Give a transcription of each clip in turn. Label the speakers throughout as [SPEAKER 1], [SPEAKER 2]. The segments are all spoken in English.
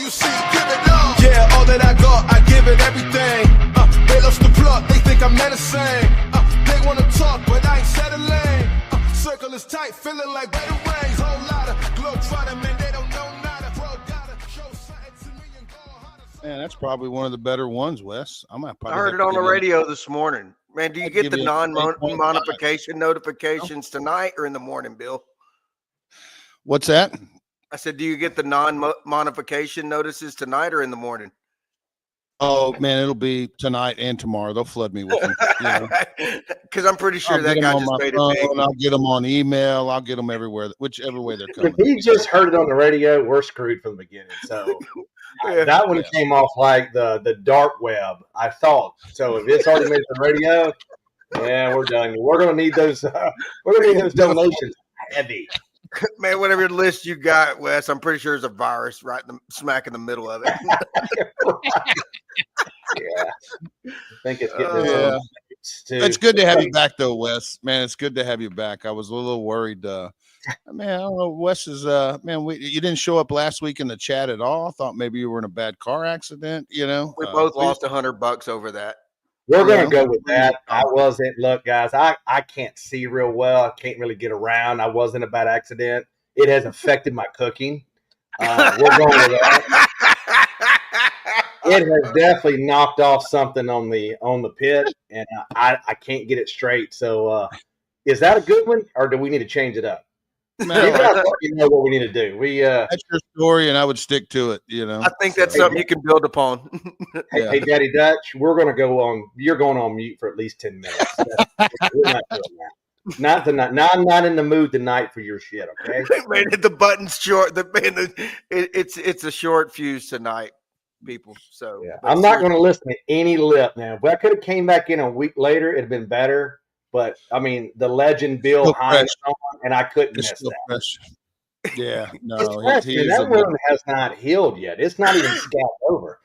[SPEAKER 1] you see, give it up. Yeah, all that I got, I give it everything. They lost the plot, they think I'm menacing. They wanna talk, but I ain't settling. Circle is tight, feeling like where the rains. Whole lot of globe-trotting, man, they don't know nada. Bro, gotta show something to me and go harder.
[SPEAKER 2] Man, that's probably one of the better ones, Wes. I
[SPEAKER 3] heard it on the radio this morning. Man, do you get the non-modification notifications tonight or in the morning, Bill?
[SPEAKER 2] What's that?
[SPEAKER 3] I said, do you get the non-modification notices tonight or in the morning?
[SPEAKER 2] Oh, man, it'll be tonight and tomorrow. They'll flood me with them.
[SPEAKER 3] Because I'm pretty sure that guy just made it big.
[SPEAKER 2] I'll get them on email. I'll get them everywhere, whichever way they're coming.
[SPEAKER 4] If he just heard it on the radio, we're screwed from the beginning. So that one came off like the dark web, I thought. So if it's already made the radio, yeah, we're done. We're gonna need those. We're gonna need those donations heavy.
[SPEAKER 3] Man, whatever list you got, Wes, I'm pretty sure there's a virus right smack in the middle of it.
[SPEAKER 4] Yeah, I think it's getting
[SPEAKER 2] It's good to have you back, though, Wes. Man, it's good to have you back. I was a little worried. Man, I don't know. Wes is man. You didn't show up last week in the chat at all. I thought maybe you were in a bad car accident. You know,
[SPEAKER 3] we both lost $100 over that.
[SPEAKER 4] We're going to go with that. I wasn't. Look, guys, I can't see real well. I can't really get around. I was in a bad accident. It has affected my cooking. We're going with that. It has definitely knocked off something on the pit, and I can't get it straight. So is that a good one, or do we need to change it up?
[SPEAKER 2] No,
[SPEAKER 4] you guys know what we need to do.
[SPEAKER 2] That's your story, and I would stick to it. You know,
[SPEAKER 3] I think that's something you can build upon.
[SPEAKER 4] Hey, Daddy Dutch, we're going to go on. You're going on mute for at least 10 minutes. We're not doing that. Not tonight. No, I'm not in the mood tonight for your shit. Okay,
[SPEAKER 3] man, the button's short. It's a short fuse tonight, people. So
[SPEAKER 4] yeah, I'm not going to listen to any lip now. If I could have came back in a week later, it'd have been better. But I mean, the legend Bill Hines, and I couldn't miss that.
[SPEAKER 2] Fresh. Yeah, no,
[SPEAKER 4] that wound has not healed yet. It's not even scalped over.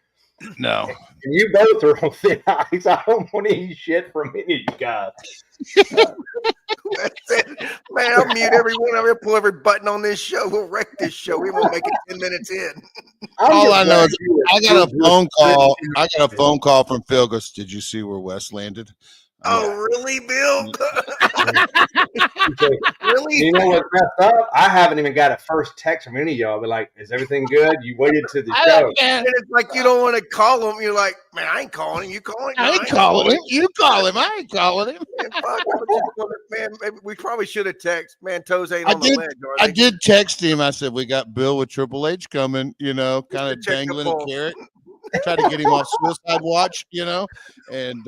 [SPEAKER 2] No,
[SPEAKER 4] and you both are on thin ice. I don't want any shit from any of you guys.
[SPEAKER 3] Man, I'll mute everyone. I'm gonna pull every button on this show. We'll wreck this show. We won't make it 10 minutes in.
[SPEAKER 2] All I know is I got a phone call. I got a phone call from Phil. Goes, did you see where Wes landed?
[SPEAKER 3] Oh, really, Bill?
[SPEAKER 4] Really? You know what's messed up? I haven't even got a first text from any of y'all. But like, is everything good? You waited to the show.
[SPEAKER 3] And it's like you don't want to call him. You're like, man, I ain't calling him. You calling him?
[SPEAKER 2] I ain't calling him. You call him. I ain't calling him.
[SPEAKER 3] Man, maybe we probably should have texted. Man, toes ain't on the ledge.
[SPEAKER 2] I did text him. I said, we got Bill with Triple H coming, you know, kind of dangling a carrot. Try to get him off suicide watch, you know, and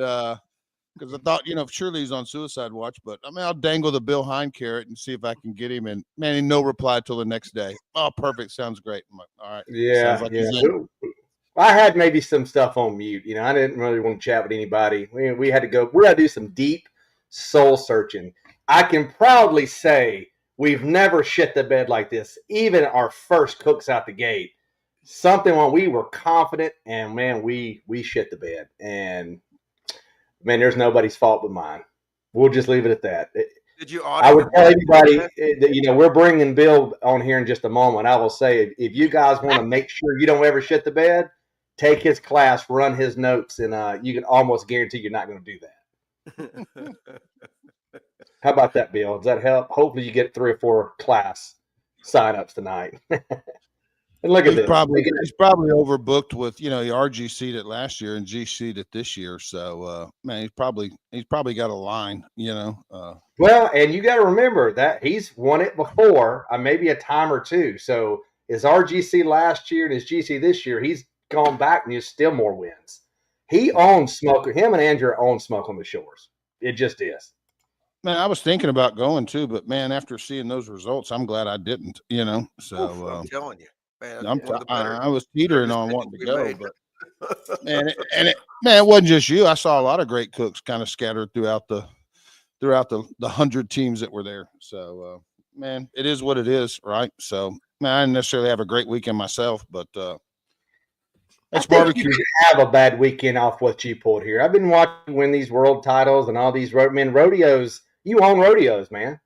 [SPEAKER 2] because I thought, you know, surely he's on suicide watch, but I mean, I'll dangle the Bill Hine carrot and see if I can get him. And man, no reply till the next day. Oh, perfect. Sounds great. I'm like, all right.
[SPEAKER 4] Yeah. Like I had maybe some stuff on mute. You know, I didn't really want to chat with anybody. We had to go. We're going to do some deep soul searching. I can proudly say we've never shit the bed like this. Even our first cooks out the gate. Something when we were confident, and man, we shit the bed. And man, there's nobody's fault but mine. We'll just leave it at that.
[SPEAKER 3] Did you?
[SPEAKER 4] I would tell anybody that, you know, we're bringing Bill on here in just a moment. I will say, if you guys want to make sure you don't ever shit the bed, take his class, run his notes, and you can almost guarantee you're not going to do that. How about that, Bill? Does that help? Hopefully you get 3 or 4 class signups tonight. And look at this.
[SPEAKER 2] He's probably overbooked with, you know, he RGC'd it last year and GC'd it this year. So, man, he's probably got a line, you know.
[SPEAKER 4] Well, and you got to remember that he's won it before, maybe a time or two. So his RGC last year and his GC this year, he's gone back and he's still more wins. He owns Smoke. Him and Andrew own Smoke on the Shores. It just is.
[SPEAKER 2] Man, I was thinking about going too, but man, after seeing those results, I'm glad I didn't, you know. So
[SPEAKER 3] I'm telling you. Man,
[SPEAKER 2] I was teetering on wanting to go, but man, it wasn't just you. I saw a lot of great cooks kind of scattered throughout the 100 teams that were there. So, man, it is what it is, right? So, man, I didn't necessarily have a great weekend myself, but that's barbecue.
[SPEAKER 4] You have a bad weekend off what you pulled here. I've been watching you win these world titles and all these rodeos. You own rodeos, man.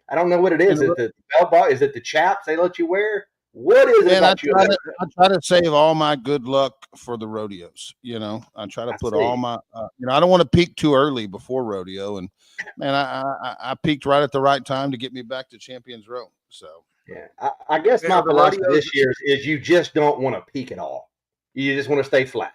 [SPEAKER 4] I don't know what it is. Is it the bell bar? Is it the chaps they let you wear? What is it
[SPEAKER 2] Man,
[SPEAKER 4] about you?
[SPEAKER 2] I try to save all my good luck for the rodeos. I try to put all my, I don't want to peak too early before rodeo. And man, I peaked right at the right time to get me back to Champions Row. So
[SPEAKER 4] yeah, I guess my philosophy this year is you just don't want to peak at all. You just want to stay flat.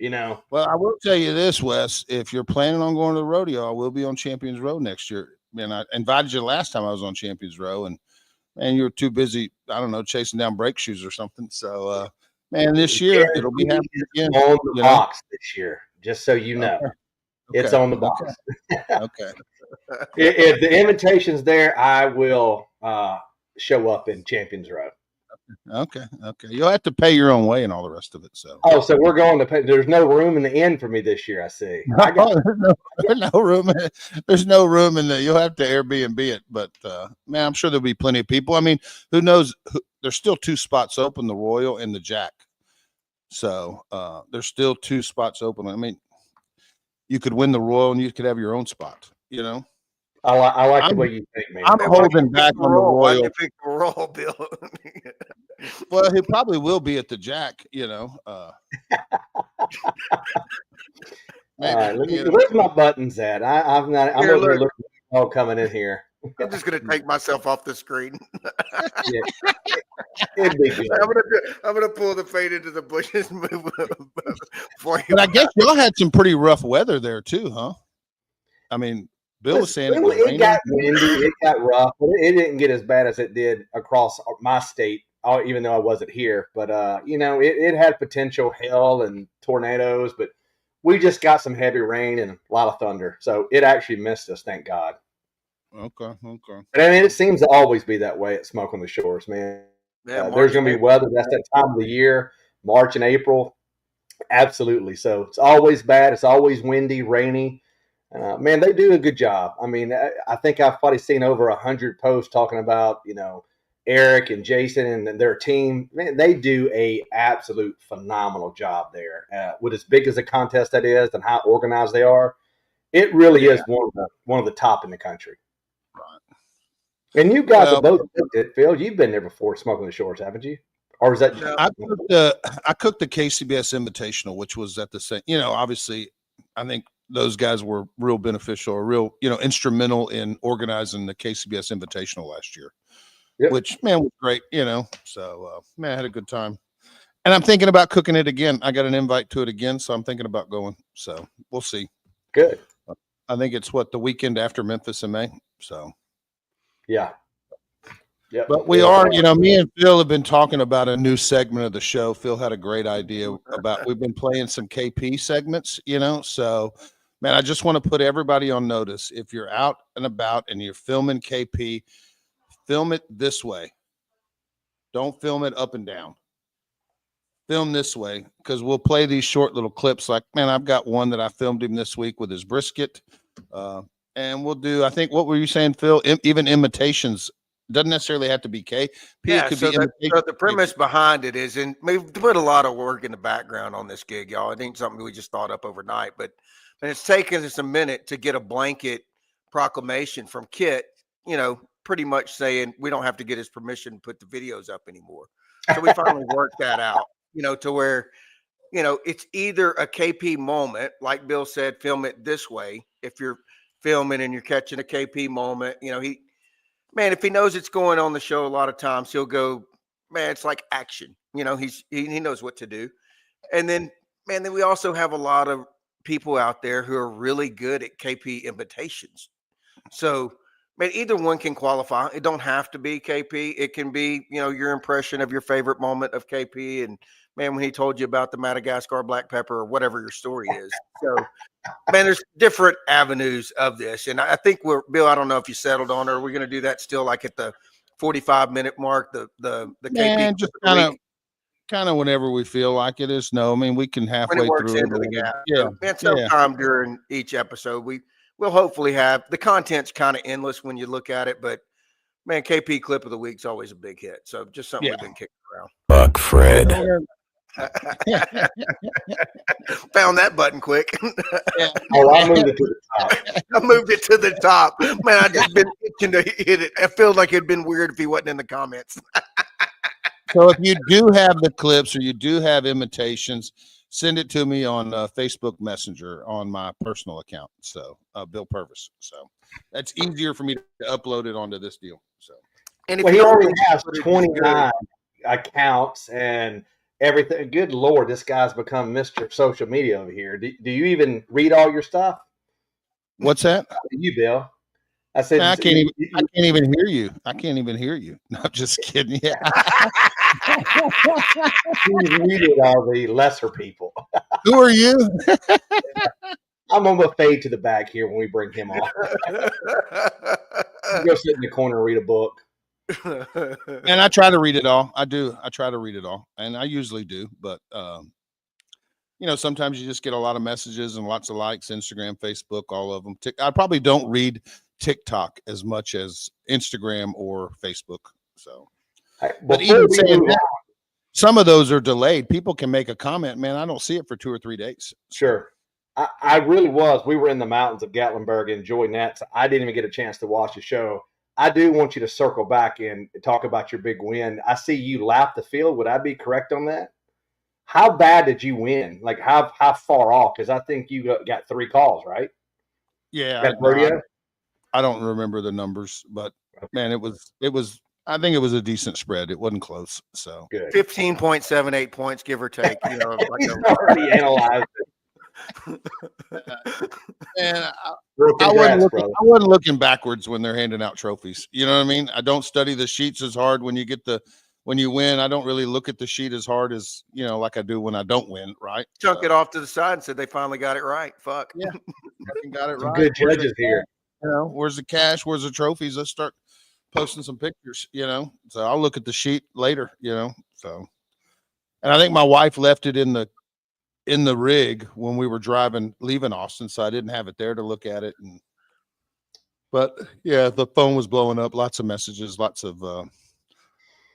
[SPEAKER 2] Well, I will tell you this, Wes. If you're planning on going to the rodeo, I will be on Champions Row next year. Man, I invited you last time I was on Champions Row, and you were too busy, I don't know, chasing down brake shoes or something. So, man, this year it'll be happening again.
[SPEAKER 4] On the box this year, just so you know.
[SPEAKER 2] Okay.
[SPEAKER 4] It's on the box.
[SPEAKER 2] Okay.
[SPEAKER 4] If the invitation's there, I will show up in Champions Row.
[SPEAKER 2] Okay. You'll have to pay your own way and all the rest of it. So.
[SPEAKER 4] Oh, so we're going to pay. There's no room in the inn for me this year. I see.
[SPEAKER 2] There's no room. There's no room in the. You'll have to Airbnb it, but man, I'm sure there'll be plenty of people. I mean, who knows? There's still 2 spots open: the Royal and the Jack. So there's still 2 spots open. I mean, you could win the Royal and you could have your own spot.
[SPEAKER 4] I like the way you think, man.
[SPEAKER 2] I'm holding back on the Royal.
[SPEAKER 3] Why did you pick the Royal, Bill?
[SPEAKER 2] Well, he probably will be at the Jack.
[SPEAKER 4] All right, where's my buttons at? I'm not. I'm over looking at all coming in here.
[SPEAKER 3] I'm just gonna take myself off the screen.
[SPEAKER 4] It'd be good.
[SPEAKER 3] I'm gonna pull the fade into the bushes and move for you.
[SPEAKER 2] But I guess y'all had some pretty rough weather there too, huh? I mean, Bill was saying
[SPEAKER 4] it got windy, it got rough, but it didn't get as bad as it did across my state, even though I wasn't here. But it had potential hail and tornadoes, but we just got some heavy rain and a lot of thunder, so it actually missed us, thank God.
[SPEAKER 2] Okay.
[SPEAKER 4] But I mean, it seems to always be that way at Smoke on the Shores, man.
[SPEAKER 3] Yeah,
[SPEAKER 4] there's going to be weather. That's that time of the year, March and April. Absolutely. So it's always bad. It's always windy, rainy. Man, they do a good job. I mean, I think I've probably seen over 100 posts talking about, Eric and Jason and their team. Man, they do a absolute phenomenal job there. With as big as a contest that is and how organized they are, it really is one of the top in the country. Right. And you guys have both cooked it, Phil. You've been there before, Smoking the Shores, haven't you? Or is that?
[SPEAKER 2] I cooked the KCBS Invitational, which was at the same. Obviously, I think those guys were real beneficial, or real, instrumental in organizing the KCBS Invitational last year, which, man, was great, so, man, I had a good time. And I'm thinking about cooking it again. I got an invite to it again, so I'm thinking about going. So we'll see.
[SPEAKER 4] Good.
[SPEAKER 2] I think it's the weekend after Memphis in May. So,
[SPEAKER 4] yeah.
[SPEAKER 2] But we are, me and Phil have been talking about a new segment of the show. Phil had a great idea we've been playing some KP segments, so, man, I just want to put everybody on notice. If you're out and about and you're filming KP, film it this way. Don't film it up and down. Film this way, because we'll play these short little clips. Like, man, I've got one that I filmed him this week with his brisket. And we'll do, I think, what were you saying, Phil? Even imitations. Doesn't necessarily have to be K.
[SPEAKER 3] Yeah, so the premise behind it is, and we've put a lot of work in the background on this gig, y'all. It ain't something we just thought up overnight, but it's taken us a minute to get a blanket proclamation from Kit, pretty much saying we don't have to get his permission to put the videos up anymore. So we finally worked that out, to where, it's either a KP moment, like Bill said, film it this way. If you're filming and you're catching a KP moment, if he knows it's going on the show, a lot of times he'll go, man, it's like action. He knows what to do. And then, man, we also have a lot of people out there who are really good at KP invitations. So, man, either one can qualify. It don't have to be KP. It can be, your impression of your favorite moment of KP. And, man, when he told you about the Madagascar black pepper or whatever your story is. So, man, there's different avenues of this. And I think Bill, I don't know if you settled on, or are we going to do that still like at the 45-minute mark, the KP?
[SPEAKER 2] Just kind of whenever we feel like it is. No, I mean, we can halfway
[SPEAKER 3] when it works
[SPEAKER 2] through
[SPEAKER 3] into the gap.
[SPEAKER 2] Yeah.
[SPEAKER 3] And sometime during each episode, we'll hopefully have the content's kind of endless when you look at it, but man, KP clip of the week's always a big hit. So just something we've been kicking around.
[SPEAKER 5] Buck Fred.
[SPEAKER 3] Found that button quick.
[SPEAKER 4] Oh, I moved it to the top.
[SPEAKER 3] I moved it to the top. Man, I just been itching to hit it. I feel like it'd been weird if he wasn't in the comments.
[SPEAKER 2] So if you do have the clips or you do have imitations, send it to me on Facebook Messenger on my personal account. So Bill Purvis. So that's easier for me to upload it onto this deal. So,
[SPEAKER 3] and if
[SPEAKER 4] well,
[SPEAKER 3] you
[SPEAKER 4] he
[SPEAKER 3] don't
[SPEAKER 4] already
[SPEAKER 3] think
[SPEAKER 4] has
[SPEAKER 3] footage is
[SPEAKER 4] 29 accounts and everything. Good Lord, this guy's become Mr. Social Media over here. Do you even read all your stuff?
[SPEAKER 2] what's that?
[SPEAKER 4] You, Bill. I said,
[SPEAKER 2] Man, I can't even hear you. I can't even hear you. No, I'm just kidding. Yeah.
[SPEAKER 4] he's muted all the lesser people.
[SPEAKER 2] Who are you?
[SPEAKER 4] I'm gonna fade to the back here when we bring him on. Go sit in the corner and read a book.
[SPEAKER 2] And I try to read it all. I do. I try to read it all, and I usually do. But you know, sometimes you just get a lot of messages and lots of likes. Instagram, Facebook, all of them. I probably don't read TikTok as much as Instagram or Facebook. So, but even saying that, some of those are delayed. People can make a comment, man. I don't see it for 2 or 3 days.
[SPEAKER 4] Sure. I really was. We were in the mountains of Gatlinburg enjoying that. So I didn't even get a chance to watch the show. I do want you to circle back and talk about your big win. I see you lap the field. Would I be correct on that? How bad did you win? Like how far off? Because I think you got 3 calls, right?
[SPEAKER 2] Yeah. I don't remember the numbers, but man, it was. I think it was a decent spread. It wasn't close. So
[SPEAKER 3] 15.78 points, give or take. You know,
[SPEAKER 4] like already analyzed it.
[SPEAKER 2] And I wasn't looking backwards when they're handing out trophies. You know what I mean? I don't study the sheets as hard when you win. I don't really look at the sheet as hard as, you know, like I do when I don't win. Right?
[SPEAKER 3] Chunk it off to the side and said they finally got it right. Fuck.
[SPEAKER 2] Yeah. Got it right.
[SPEAKER 4] Good judges here.
[SPEAKER 2] You know, where's the cash? Where's the trophies? Let's start posting some pictures, you know. So I'll look at the sheet later, you know. So, and I think my wife left it in the rig when we were leaving Austin, so I didn't have it there to look at it. But yeah, the phone was blowing up, lots of messages, lots of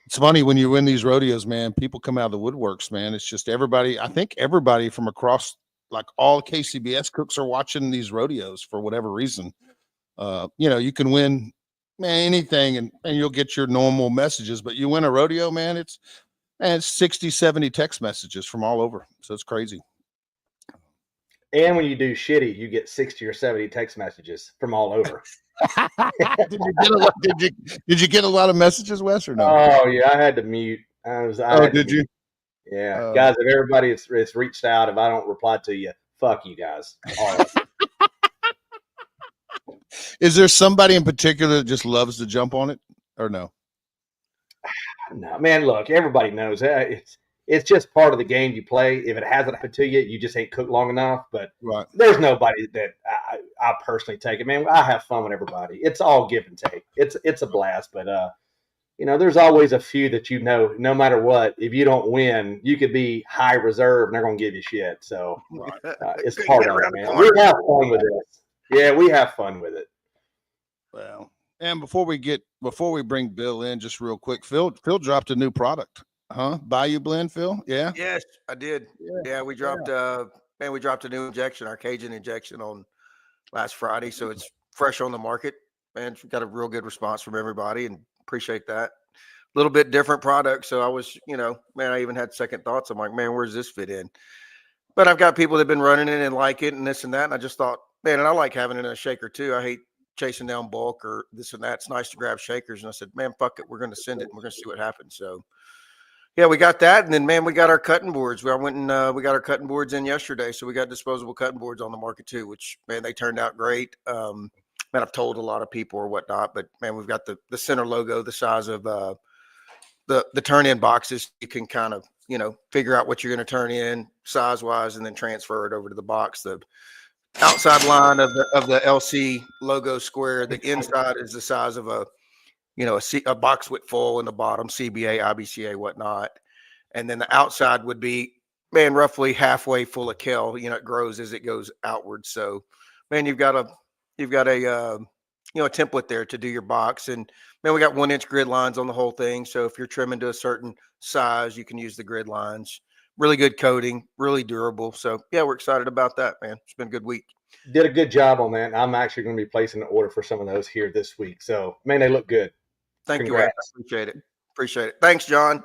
[SPEAKER 2] it's funny when you win these rodeos, man, people come out of the woodworks, man. It's just everybody, I think everybody from across, like all KCBS cooks are watching these rodeos for whatever reason. You know, you can win, man, anything and you'll get your normal messages, but you win a rodeo, man, it's 60, 70 text messages from all over. So it's crazy.
[SPEAKER 4] And when you do shitty, you get 60 or 70 text messages from all over.
[SPEAKER 2] Did you get a lot of messages, Wes, or no?
[SPEAKER 4] Oh yeah, I had to mute.
[SPEAKER 2] Did you?
[SPEAKER 4] Yeah, guys. If everybody it's reached out, if I don't reply to you, fuck you guys. All right.
[SPEAKER 2] Is there somebody in particular that just loves to jump on it, or no?
[SPEAKER 4] No, man. Look, everybody knows it's just part of the game you play. If it hasn't happened to you, you just ain't cooked long enough. But there's nobody that I personally take it. Man, I have fun with everybody. It's all give and take. It's a blast. But you know, there's always a few that you know, no matter what, if you don't win, you could be high reserve and they're gonna give you shit. So it's part of it, man. We have fun with this. Yeah, we have fun with it.
[SPEAKER 2] Well, and before we bring Bill in, just real quick, Phil dropped a new product, huh? Bayou Blend, Phil? Yeah.
[SPEAKER 3] Yes, I did. Yeah, we dropped we dropped a new injection, our Cajun injection on last Friday, so it's fresh on the market, and got a real good response from everybody, and appreciate that. A little bit different product, so I was, you know, man, I even had second thoughts. I'm like, man, where's this fit in? But I've got people that've been running it and like it and this and that, and I just thought, man, and I like having it in a shaker too. I hate chasing down bulk or this and that. It's nice to grab shakers. And I said, man, fuck it. We're going to send it and we're going to see what happens. So yeah, we got that. And then, man, we got our cutting boards. We got our cutting boards in yesterday. So we got disposable cutting boards on the market too, which, man, they turned out great. Man, I've told a lot of people or whatnot, but man, we've got the center logo, the size of the turn-in boxes. You can kind of, you know, figure out what you're going to turn in size-wise and then transfer it over to the box. The outside line of the LC logo square. The inside is the size of a box width full in the bottom, CBA, IBCA, whatnot. And then the outside would be, man, roughly halfway full of kale. You know, it grows as it goes outward. So, man, you've got a template there to do your box. And man, we got 1-inch grid lines on the whole thing. So if you're trimming to a certain size, you can use the grid lines. Really good coating, really durable. So yeah, we're excited about that, man. It's been a good week.
[SPEAKER 4] Did a good job on that. I'm actually going to be placing an order for some of those here this week. So man, they look good.
[SPEAKER 3] Thank you, Ed. I appreciate it. Thanks, John.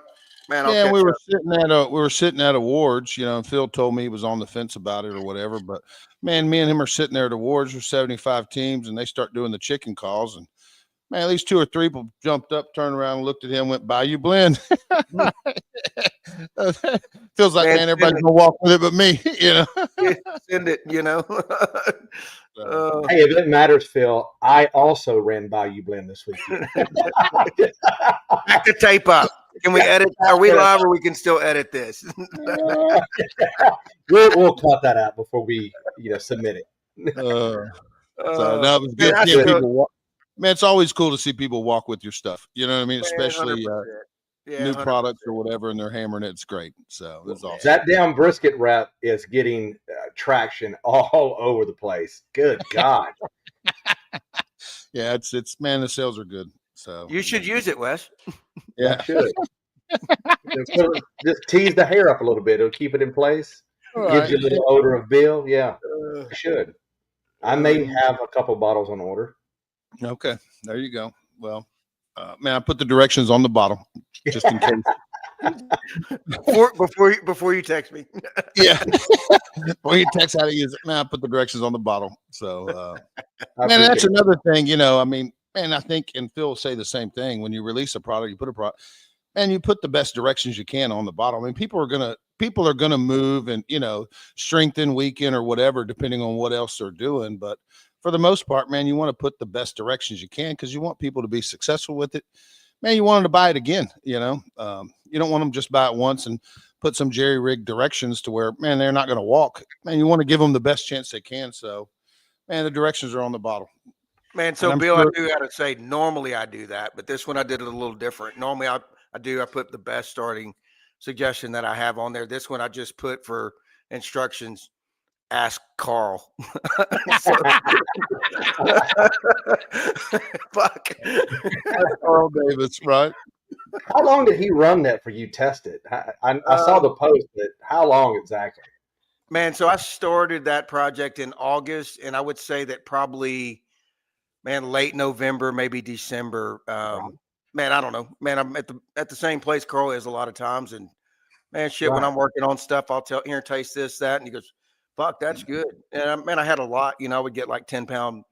[SPEAKER 3] Man,
[SPEAKER 2] Yeah, we were sitting at awards, you know, and Phil told me he was on the fence about it or whatever. But man, me and him are sitting there at awards. There's 75 teams, and they start doing the chicken calls, and man, at least 2 or 3 people jumped up, turned around, and looked at him, went, "Bayou blend." Feels like, man, everybody's gonna walk with it, but me, you know.
[SPEAKER 3] Send it, you know.
[SPEAKER 4] Hey, if it matters, Phil, I also ran Bayou Blend this weekend.
[SPEAKER 3] Back the tape up. Can we edit? Are we live, or we can still edit this?
[SPEAKER 4] We'll cut that out before we, submit it.
[SPEAKER 2] So that was good. Seeing people walk. Man, it's always cool to see people walk with your stuff. You know what I mean? Especially new products or whatever, and they're hammering it. It's great. So it's awesome.
[SPEAKER 4] That damn brisket wrap is getting traction all over the place. Good God.
[SPEAKER 2] Yeah, it's man, the sales are good. So
[SPEAKER 3] you should use it, Wes.
[SPEAKER 4] Yeah, should. Just tease the hair up a little bit. It'll keep it in place. Gives you a little odor of Bill. Yeah, should. I may have a couple bottles on order.
[SPEAKER 2] Okay, there you go. Well, man, I put the directions on the bottle just in case.
[SPEAKER 3] before you text me.
[SPEAKER 2] Yeah, before you text how to use it, man, I put the directions on the bottle. So, man, that's another thing. You know, I mean, man, I think, and Phil will say the same thing. When you release a product, you put a product, and you put the best directions you can on the bottle. I mean, people are gonna move and strengthen, weaken, or whatever, depending on what else they're doing, but for the most part, man, you want to put the best directions you can because you want people to be successful with it. Man, you want them to buy it again. You don't want them just buy it once and put some jerry-rigged directions to where, man, they're not going to walk. Man, you want to give them the best chance they can. So, man, the directions are on the bottle.
[SPEAKER 3] Man, so Bill, I do got to say, normally I do that, but this one I did it a little different. Normally I put the best starting suggestion that I have on there. This one I just put for instructions. Ask Carl. Fuck.
[SPEAKER 2] Carl Davis, right?
[SPEAKER 4] How long did he run that for you? Test it. I saw the post, but how long exactly?
[SPEAKER 3] Man, so I started that project in August, and I would say that probably, man, late November, maybe December. Man, I don't know. Man, I'm at the same place Carl is a lot of times, and man, shit, when I'm working on stuff, I'll tell here, taste this, that, and he goes, fuck, that's good. And man, I had a lot, I would get like 10-pound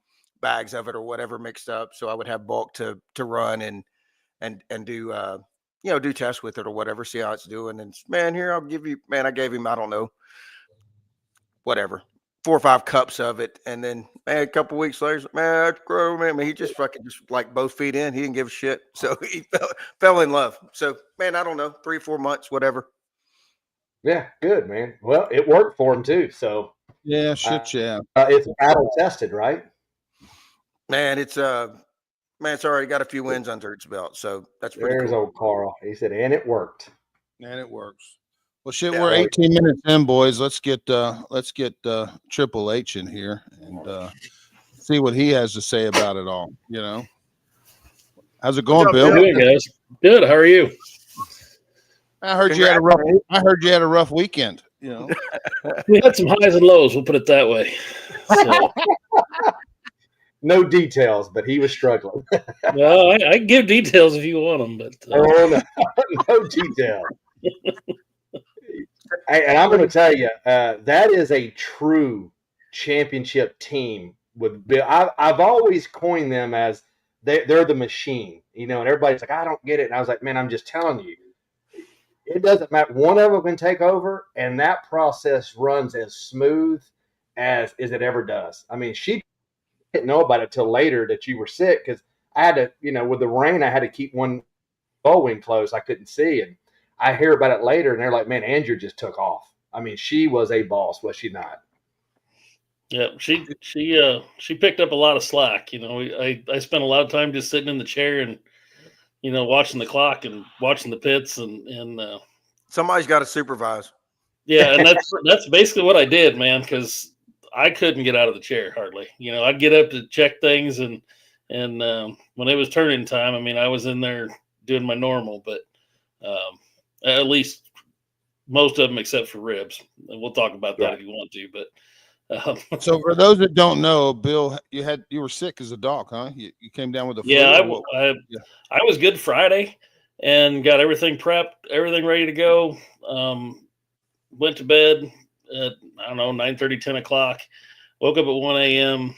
[SPEAKER 3] bags of it or whatever mixed up. So I would have bulk to run and do, do tests with it or whatever, see how it's doing. And man, here, I'll give you, man, I gave him, I don't know, whatever, 4 or 5 cups of it. And then, man, a couple weeks later, man, that's gross, man. He just fucking just like both feet in. He didn't give a shit. So he fell in love. So, man, I don't know, 3 or 4 months, whatever.
[SPEAKER 4] Yeah, good, man. Well, it worked for him too. So
[SPEAKER 2] yeah, shit, yeah.
[SPEAKER 4] It's battle tested, right?
[SPEAKER 3] Man, it's already got a few wins under its belt, so that's pretty
[SPEAKER 4] There's
[SPEAKER 3] cool.
[SPEAKER 4] Old Carl. He said, and it worked.
[SPEAKER 2] And it works. Well, shit, we're 18 minutes in, boys. Let's get Triple H in here and see what he has to say about it all. How's it going, Bill?
[SPEAKER 5] Good, guys. Good. How are you?
[SPEAKER 2] I heard you had a rough weekend.
[SPEAKER 5] We had some highs and lows. We'll put it that way. So.
[SPEAKER 4] No details, but he was struggling.
[SPEAKER 5] No, I can give details if you want them, but
[SPEAKER 4] no details. And I'm going to tell you, that is a true championship team. With Bill, I've always coined them as they're the machine, and everybody's like, I don't get it. And I was like, man, I'm just telling you. It doesn't matter. One of them can take over, and that process runs as smooth as it ever does. I mean, she didn't know about it till later that you were sick because I had to, with the rain, I had to keep one bow wing closed. I couldn't see, and I hear about it later, and they're like, "Man, Andrew just took off." I mean, she was a boss, was she not?
[SPEAKER 5] Yeah, she picked up a lot of slack. I spent a lot of time just sitting in the chair and. Watching the clock and watching the pits and
[SPEAKER 3] somebody's got to supervise.
[SPEAKER 5] Yeah, and that's basically what I did, man, because I couldn't get out of the chair hardly. I'd get up to check things and when it was turning time, I mean, I was in there doing my normal, but at least most of them except for ribs. And we'll talk about that if you want to, but.
[SPEAKER 2] So for those that don't know, Bill, you were sick as a dog, huh? You came down with a flu.
[SPEAKER 5] Yeah, I was good Friday, and got everything prepped, everything ready to go. Went to bed at, I don't know, 9:30, 10 o'clock. Woke up at 1 a.m.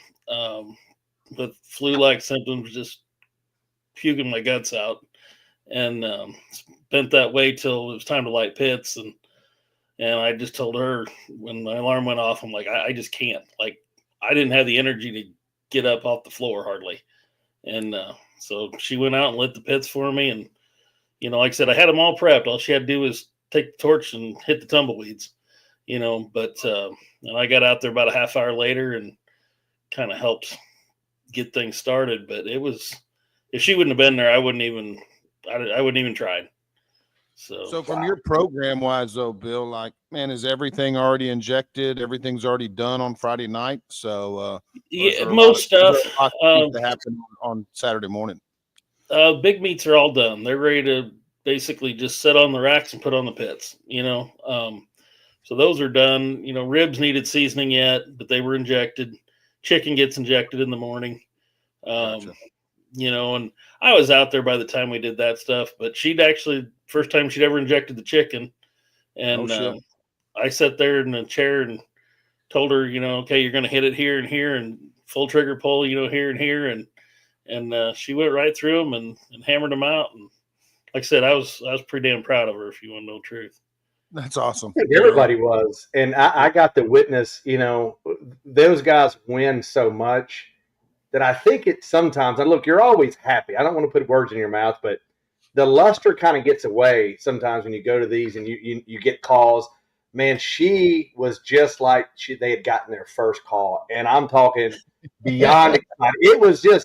[SPEAKER 5] With flu-like symptoms, just puking my guts out, and spent that way till it was time to light pits. And I just told her when my alarm went off, I'm like, I just can't. Like, I didn't have the energy to get up off the floor hardly. And so she went out and lit the pits for me. And, like I said, I had them all prepped. All she had to do was take the torch and hit the tumbleweeds, but and I got out there about a half hour later and kind of helped get things started. But it was, if she wouldn't have been there, I wouldn't even tried. So
[SPEAKER 2] from your program wise though, Bill, like, man, is everything already injected? Everything's already done on Friday night. So
[SPEAKER 5] yeah, most stuff
[SPEAKER 2] to happen on Saturday morning.
[SPEAKER 5] Big meats are all done. They're ready to basically just sit on the racks and put on the pits, so those are done. Ribs needed seasoning yet, but they were injected. Chicken gets injected in the morning.
[SPEAKER 2] Gotcha.
[SPEAKER 5] And I was out there by the time we did that stuff, but she'd actually, first time she'd ever injected the chicken. And I sat there in a chair and told her, okay, you're going to hit it here and here and full trigger pull, here and here. And she went right through them and hammered them out. And like I said, I was pretty damn proud of her, if you want to know the truth.
[SPEAKER 2] That's awesome.
[SPEAKER 4] Everybody was. And I got to witness, those guys win so much that I think it sometimes, and look, you're always happy. I don't want to put words in your mouth, but the luster kind of gets away sometimes when you go to these and you get calls. Man, she was just like they had gotten their first call. And I'm talking beyond excited.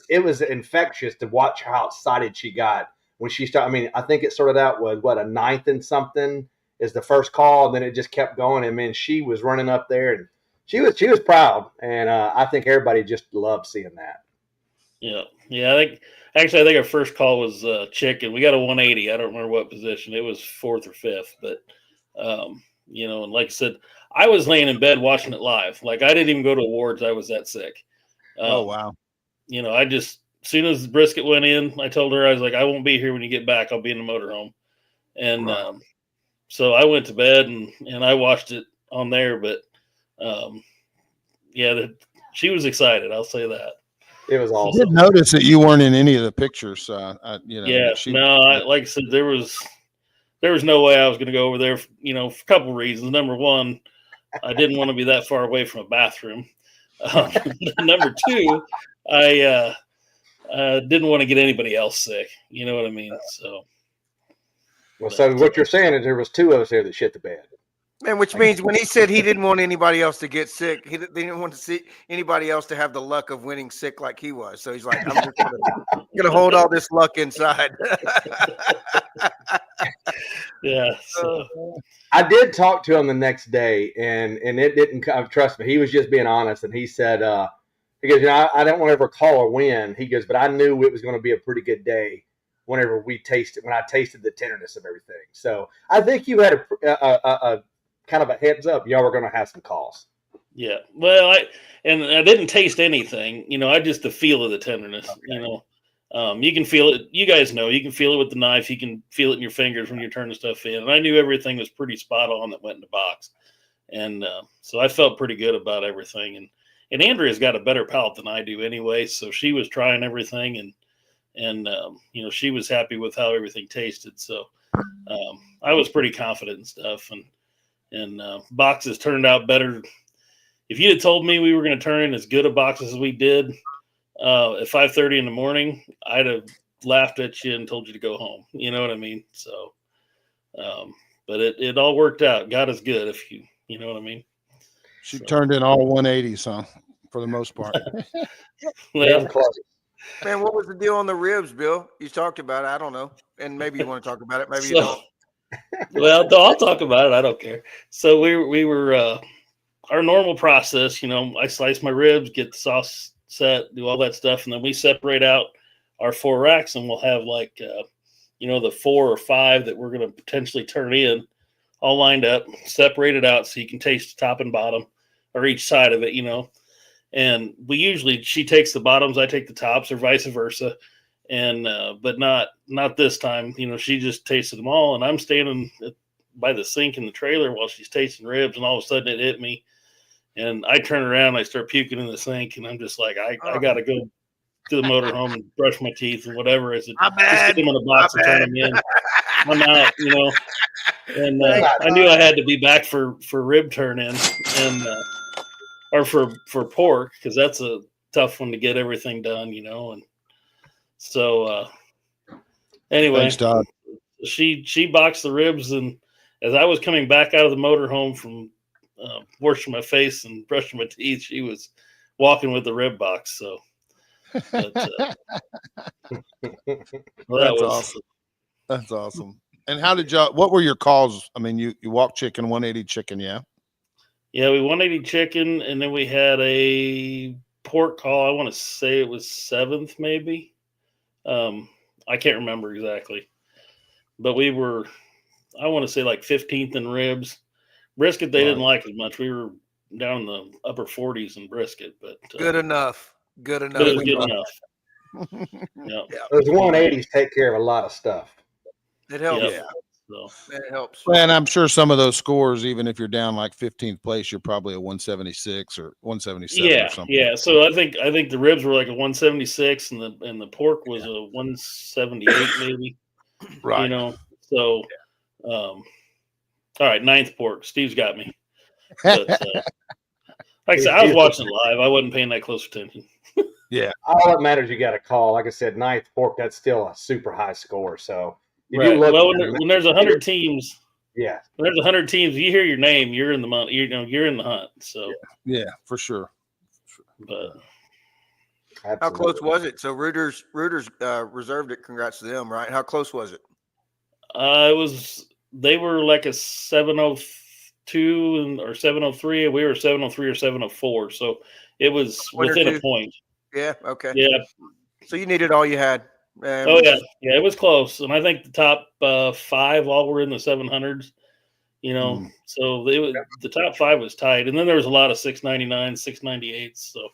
[SPEAKER 4] It was infectious to watch how excited she got when she started. I mean, I think it started out with a 9th and something is the first call, and then it just kept going. And man, she was running up there, and she was proud. And I think everybody just loved seeing that.
[SPEAKER 5] Yeah. I think our first call was chicken. We got a 180. I don't remember what position. It was 4th or 5th, but and like I said, I was laying in bed watching it live. Like, I didn't even go to awards. I was that sick.
[SPEAKER 2] Oh wow.
[SPEAKER 5] I just, as soon as the brisket went in, I told her, I was like, I won't be here when you get back. I'll be in the motorhome. And
[SPEAKER 2] Right.
[SPEAKER 5] So I went to bed and I watched it on there. But she was excited. I'll say that.
[SPEAKER 4] It was awesome.
[SPEAKER 2] I did notice that you weren't in any of the pictures.
[SPEAKER 5] Like I said, there was no way I was going to go over there, for a couple of reasons. Number one, I didn't want to be that far away from a bathroom. Number two, I didn't want to get anybody else sick. You know what I mean? So.
[SPEAKER 4] So what you're saying is there was 2 of us there that shit the bed.
[SPEAKER 3] Man, which means when he said he didn't want anybody else to get sick, they didn't want to see anybody else to have the luck of winning sick like he was. So he's like, I'm just gonna hold all this luck inside.
[SPEAKER 5] Yeah. So.
[SPEAKER 4] I did talk to him the next day, and it didn't trust me. He was just being honest, and he said, he goes, I don't want to ever call or win. He goes, but I knew it was going to be a pretty good day when I tasted the tenderness of everything. So I think you had a kind of a heads up. Y'all were going to have some calls.
[SPEAKER 5] Yeah. Well, I didn't taste anything, I just the feel of the tenderness, okay. You can feel it. You guys know, you can feel it with the knife. You can feel it in your fingers when you're turning stuff in. And I knew everything was pretty spot on that went in the box. And so I felt pretty good about everything. And Andrea's got a better palate than I do anyway. So she was trying everything and she was happy with how everything tasted. So I was pretty confident and stuff. And boxes turned out better. If you had told me we were going to turn in as good a boxes as we did at 5:30 in the morning, I'd have laughed at you and told you to go home. You know what I mean? So, but it all worked out. God is good, if you know what I mean.
[SPEAKER 2] She turned in all 180s, huh? For the most part.
[SPEAKER 5] Well,
[SPEAKER 3] man, what was the deal on the ribs, Bill? You talked about it. I don't know. And maybe you want to talk about it. Maybe you don't.
[SPEAKER 5] Well, I'll talk about it. I don't care. So we were our normal process. I slice my ribs, get the sauce set, do all that stuff, and then we separate out our 4 racks, and we'll have the 4 or 5 that we're going to potentially turn in, all lined up, separated out so you can taste the top and bottom or each side of it. And she takes the bottoms, I take the tops, or vice versa. and but not this time. You know, she just tasted them all, and I'm standing by the sink in the trailer while she's tasting ribs, and all of a sudden it hit me, and I turn around, and I start puking in the sink, and I'm just like, I got to go to the motorhome and brush my teeth and whatever. I said, just get them in a box and turn them in. I'm out, you know. And I knew I had to be back for rib turn in, and or for pork, because that's a tough one to get everything done, you know. And so anyway,
[SPEAKER 2] Thanks, Todd.
[SPEAKER 5] She boxed the ribs, and as I was coming back out of the motorhome from washing my face and brushing my teeth, she was walking with the rib box. So but,
[SPEAKER 2] that's awesome. That's awesome. And how did y'all? What were your calls? I mean, you walked chicken, 180 chicken, yeah.
[SPEAKER 5] Yeah, we 180 chicken, and then we had a pork call. I want to say it was 7th, maybe. I can't remember exactly, but we were, I want to say like 15th in ribs. Brisket they didn't like as much. We were down in the upper 40s in brisket, but
[SPEAKER 3] good enough. Good enough.
[SPEAKER 5] But it was good enough. Yeah.
[SPEAKER 4] Those 180s take care of a lot of stuff.
[SPEAKER 3] It helps.
[SPEAKER 5] Yeah. So
[SPEAKER 3] it helps.
[SPEAKER 2] And I'm sure some of those scores, even if you're down like 15th place, you're probably a 176 or 177 or something.
[SPEAKER 5] Yeah. So I think the ribs were like a 176, and the pork was a 178 maybe.
[SPEAKER 2] Right.
[SPEAKER 5] You know. So all right, 9th pork. Steve's got me. But like I said, I was watching it live. I wasn't paying that close attention.
[SPEAKER 2] Yeah.
[SPEAKER 4] All that matters, you got a call. Like I said, 9th pork, that's still a super high score. So if you look,
[SPEAKER 5] when there's 100 teams,
[SPEAKER 4] when
[SPEAKER 5] there's 100 teams, you hear your name, you're in the money. You're in the hunt. So
[SPEAKER 2] yeah, for sure.
[SPEAKER 5] But
[SPEAKER 4] absolutely.
[SPEAKER 3] How close was it? So Reuters reserved it. Congrats to them, right? How close was it?
[SPEAKER 5] it was. They were like a 702 or 703. We were 703 or 704. So it was within a point.
[SPEAKER 3] Yeah. Okay.
[SPEAKER 5] Yeah.
[SPEAKER 3] So you needed all you had.
[SPEAKER 5] Yeah, it was close, and I think the top 5 all were in the 700s. You know, so the top 5 was tight, and then there was a lot of 699, 698s. So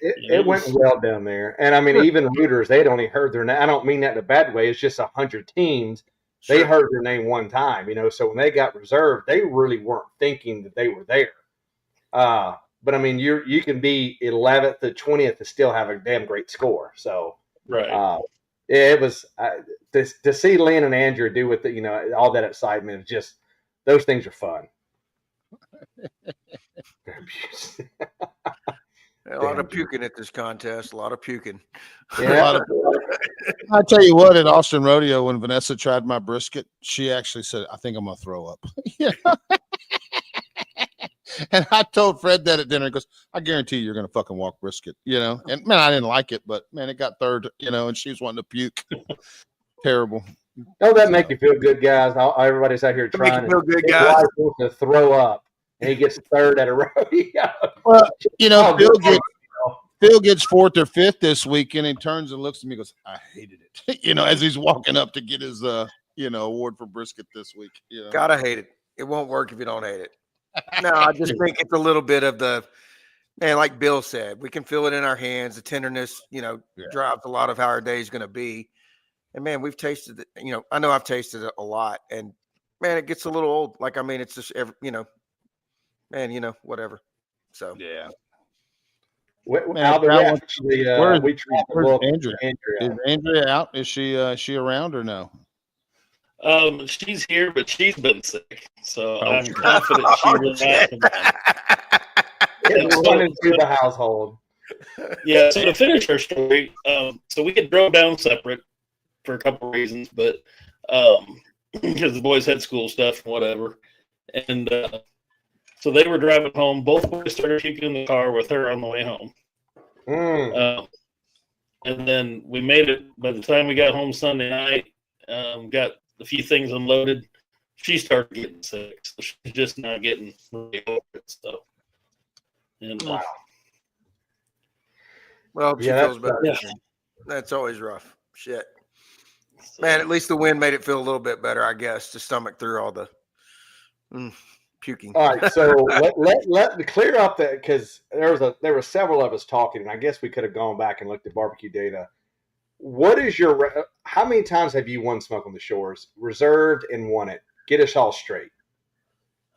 [SPEAKER 4] it went well down there, and I mean, even Reuters, they'd only heard their name. I don't mean that in a bad way. It's just 100 teams. They heard their name one time, you know. So when they got reserved, they really weren't thinking that they were there. But I mean, you can be 11th to 20th to still have a damn great score. So.
[SPEAKER 5] Right.
[SPEAKER 4] It was to see Lynn and Andrew do with the, you know, all that excitement. Just those things are fun.
[SPEAKER 3] A lot of puking at this contest. A lot of puking.
[SPEAKER 4] Yeah.
[SPEAKER 2] I tell you what, at Austin Rodeo, when Vanessa tried my brisket, she actually said, "I think I'm gonna throw up." And I told Fred that at dinner. He goes, "I guarantee you're going to fucking walk brisket," you know? And man, I didn't like it, but man, it got 3rd, you know, and she was wanting to puke. Terrible.
[SPEAKER 4] Don't that make you feel good, guys? Everybody's out here trying
[SPEAKER 3] to good, guys.
[SPEAKER 4] To throw up, and he gets 3rd at a rodeo.
[SPEAKER 2] Well, you know, Phil gets 4th or 5th this week, and he turns and looks at me and goes, "I hated it," you know, as he's walking up to get his, award for brisket this week. You know?
[SPEAKER 3] Gotta hate it. It won't work if you don't hate it. No, I just think it's a little bit of the, man, like Bill said, we can feel it in our hands. The tenderness, you know, drives a lot of how our day is going to be. And man, we've tasted it. You know, I know I've tasted it a lot, and man, it gets a little old. Like, I mean, it's just you know, man, you know, whatever. So
[SPEAKER 2] yeah.
[SPEAKER 4] Where's
[SPEAKER 2] Andrea? Is Andrea out? Is she around or no?
[SPEAKER 5] She's here, but she's been sick, so I'm confident she will not come back.
[SPEAKER 4] Running through the household.
[SPEAKER 5] Yeah. So to finish our story, so we had drove down separate for a couple of reasons, but because the boys had school stuff and whatever, and so they were driving home. Both boys started puking in the car with her on the way home. And then we made it. By the time we got home Sunday night, got a few things unloaded, she started getting sick. So she's just not getting really over it. So, and
[SPEAKER 4] wow.
[SPEAKER 3] Well, she feels better. Yeah. That's always rough. Shit. Man, at least the wind made it feel a little bit better, I guess, to stomach through all the puking.
[SPEAKER 4] All right, so let me clear up that, because there were several of us talking, and I guess we could have gone back and looked at barbecue data. what is your? How many times have you won Smoke on the Shores, reserved and won it? Get us all straight.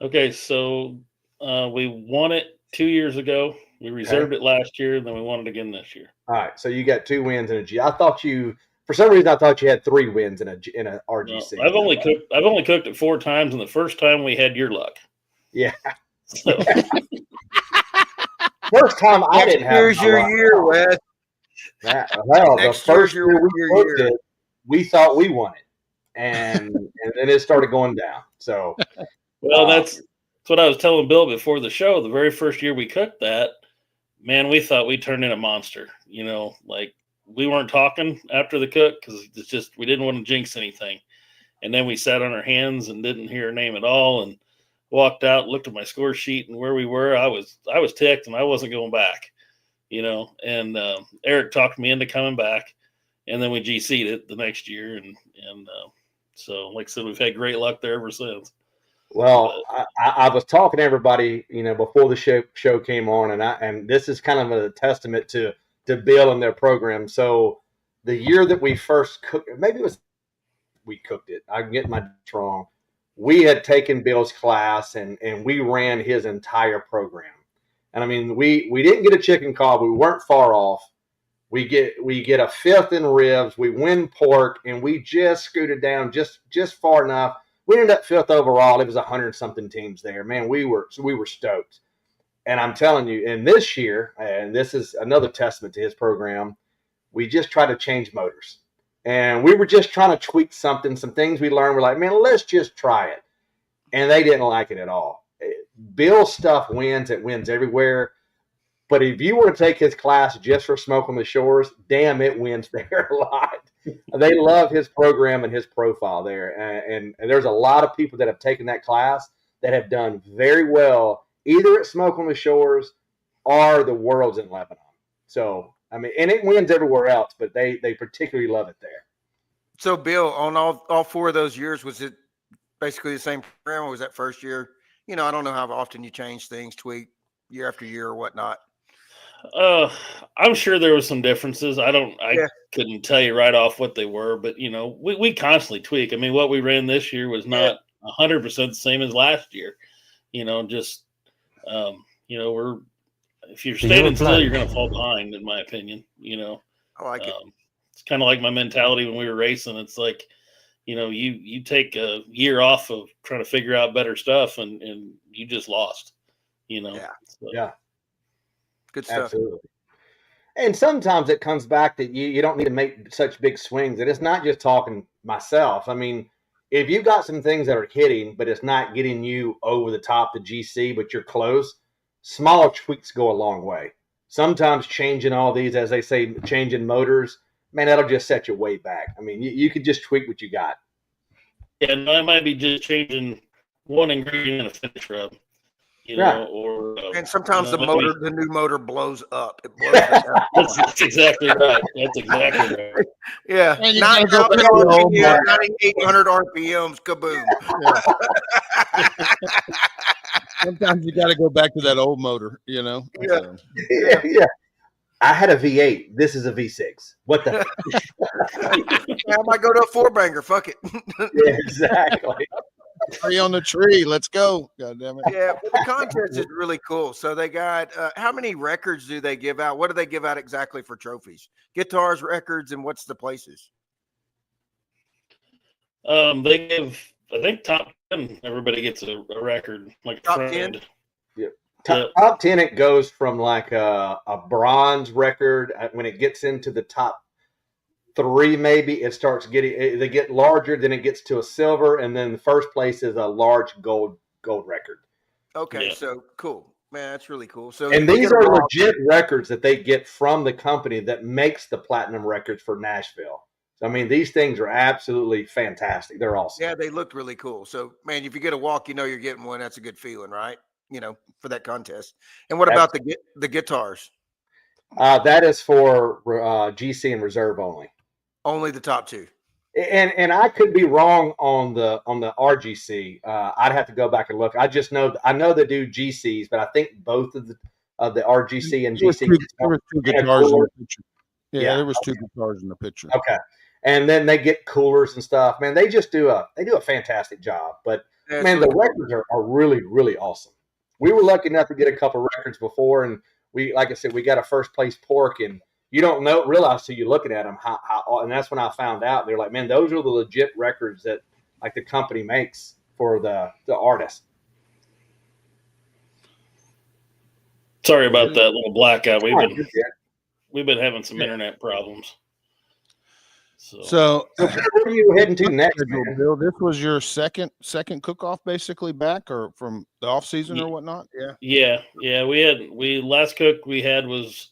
[SPEAKER 5] Okay, so we won it 2 years ago. We reserved it last year, and then we won it again this year.
[SPEAKER 4] All right, so you got 2 wins in a G. I thought you, for some reason, I thought you had 3 wins in a RGC.
[SPEAKER 5] No, I've only cooked it 4 times, and the first time we had your luck.
[SPEAKER 4] Yeah.
[SPEAKER 5] So.
[SPEAKER 4] First time I didn't have.
[SPEAKER 3] Here's your year, Wes.
[SPEAKER 4] Well, the first year we cooked it, we thought we won it, and then it started going down. So,
[SPEAKER 5] well, that's what I was telling Bill before the show. The very first year we cooked that, man, we thought we turned in a monster. You know, like we weren't talking after the cook because it's just we didn't want to jinx anything. And then we sat on our hands and didn't hear her name at all, and walked out, looked at my score sheet and where we were. I was ticked, and I wasn't going back. You know, and Eric talked me into coming back, and then we GC'd it the next year, and so like I said, we've had great luck there ever since.
[SPEAKER 4] Well, I was talking to everybody, you know, before the show came on, and this is kind of a testament to Bill and their program. So the year that we first cooked, maybe it was we cooked it. I'm getting my dates wrong. We had taken Bill's class, and we ran his entire program. And I mean, we didn't get a chicken call. We weren't far off. We get a 5th in ribs. We win pork, and we just scooted down just far enough. We ended up 5th overall. It was 100-something teams there. Man, we were stoked. And I'm telling you, and this year, and this is another testament to his program, we just tried to change motors. And we were just trying to tweak some things we learned. We're like, man, let's just try it. And they didn't like it at all. Bill's stuff wins. It wins everywhere. But if you were to take his class just for Smoke on the Shores, damn, it wins there a lot. They love his program and his profile there. And there's a lot of people that have taken that class that have done very well, either at Smoke on the Shores or the Worlds in Lebanon. So, I mean, and it wins everywhere else, but they particularly love it there.
[SPEAKER 3] So, Bill, on all 4 of those years, was it basically the same program, or was that first year? You know, I don't know how often you change things, tweak year after year or whatnot.
[SPEAKER 5] I'm sure there was some differences. I couldn't tell you right off what they were, but you know, we constantly tweak. I mean, what we ran this year was not 100% the same as last year. You know, just you know, if you're standing still, you're going to fall behind, in my opinion. You know,
[SPEAKER 3] I like it.
[SPEAKER 5] It's kind of like my mentality when we were racing. It's like, you know, you take a year off of trying to figure out better stuff, and you just lost. You know,
[SPEAKER 4] Yeah.
[SPEAKER 3] Good stuff.
[SPEAKER 4] Absolutely. And sometimes it comes back that you don't need to make such big swings. And it's not just talking myself. I mean, if you've got some things that are hitting, but it's not getting you over the top the GC, but you're close, smaller tweaks go a long way. Sometimes changing all these, as they say, changing motors, man, that'll just set you way back. I mean, you could just tweak what you got.
[SPEAKER 5] Yeah, and I might be just changing one ingredient in a finish rub. You know, or
[SPEAKER 3] and sometimes the new motor blows up. It blows up.
[SPEAKER 5] That's exactly right. That's exactly right.
[SPEAKER 3] Yeah, 9,800 RPMs, kaboom.
[SPEAKER 2] Yeah. Sometimes you got to go back to that old motor, you know.
[SPEAKER 4] Yeah. I had a V8. This is a V6. What the?
[SPEAKER 3] I might go to a 4-banger. Fuck it.
[SPEAKER 4] Yeah, exactly.
[SPEAKER 2] Tree on the tree. Let's go. God damn it.
[SPEAKER 3] Yeah, but the contest is really cool. So they got how many records do they give out? What do they give out exactly for trophies? Guitars, records, and what's the places?
[SPEAKER 5] They give, I think, top 10. Everybody gets a record, like
[SPEAKER 3] top 10.
[SPEAKER 4] Yeah. Top 10. It goes from like a bronze record. When it gets into the top 3, maybe it starts getting, they get larger, then it gets to a silver, and then the first place is a large gold record.
[SPEAKER 3] Okay, so cool, man, that's really cool. So,
[SPEAKER 4] and these are legit records that they get from the company that makes the platinum records for Nashville. So I mean, these things are absolutely fantastic. They're awesome.
[SPEAKER 3] Yeah, they looked really cool. So man, if you get a walk, you know you're getting one. That's a good feeling, right? You know, for that contest. And what about the guitars?
[SPEAKER 4] That is for GC and reserve only.
[SPEAKER 3] Only the top 2.
[SPEAKER 4] And I could be wrong on the RGC. I'd have to go back and look. I know they do GCs, but I think both of the RGC and GC
[SPEAKER 2] guitars in the picture. Yeah, there was 2 guitars in the picture.
[SPEAKER 4] Okay. And then they get coolers and stuff. Man, they just do a fantastic job. But man, the records are really, really awesome. We were lucky enough to get a couple records before, and we, like I said, we got a first place pork, and you don't realize till you're looking at them how, and that's when I found out. They're like, man, those are the legit records that like the company makes for the artist.
[SPEAKER 5] Sorry about that little blackout. We've been having some internet problems.
[SPEAKER 2] So
[SPEAKER 4] where are you heading to next,
[SPEAKER 2] Bill? This was your second cook-off basically back, or from the off season or whatnot?
[SPEAKER 5] Yeah. We last cook we had was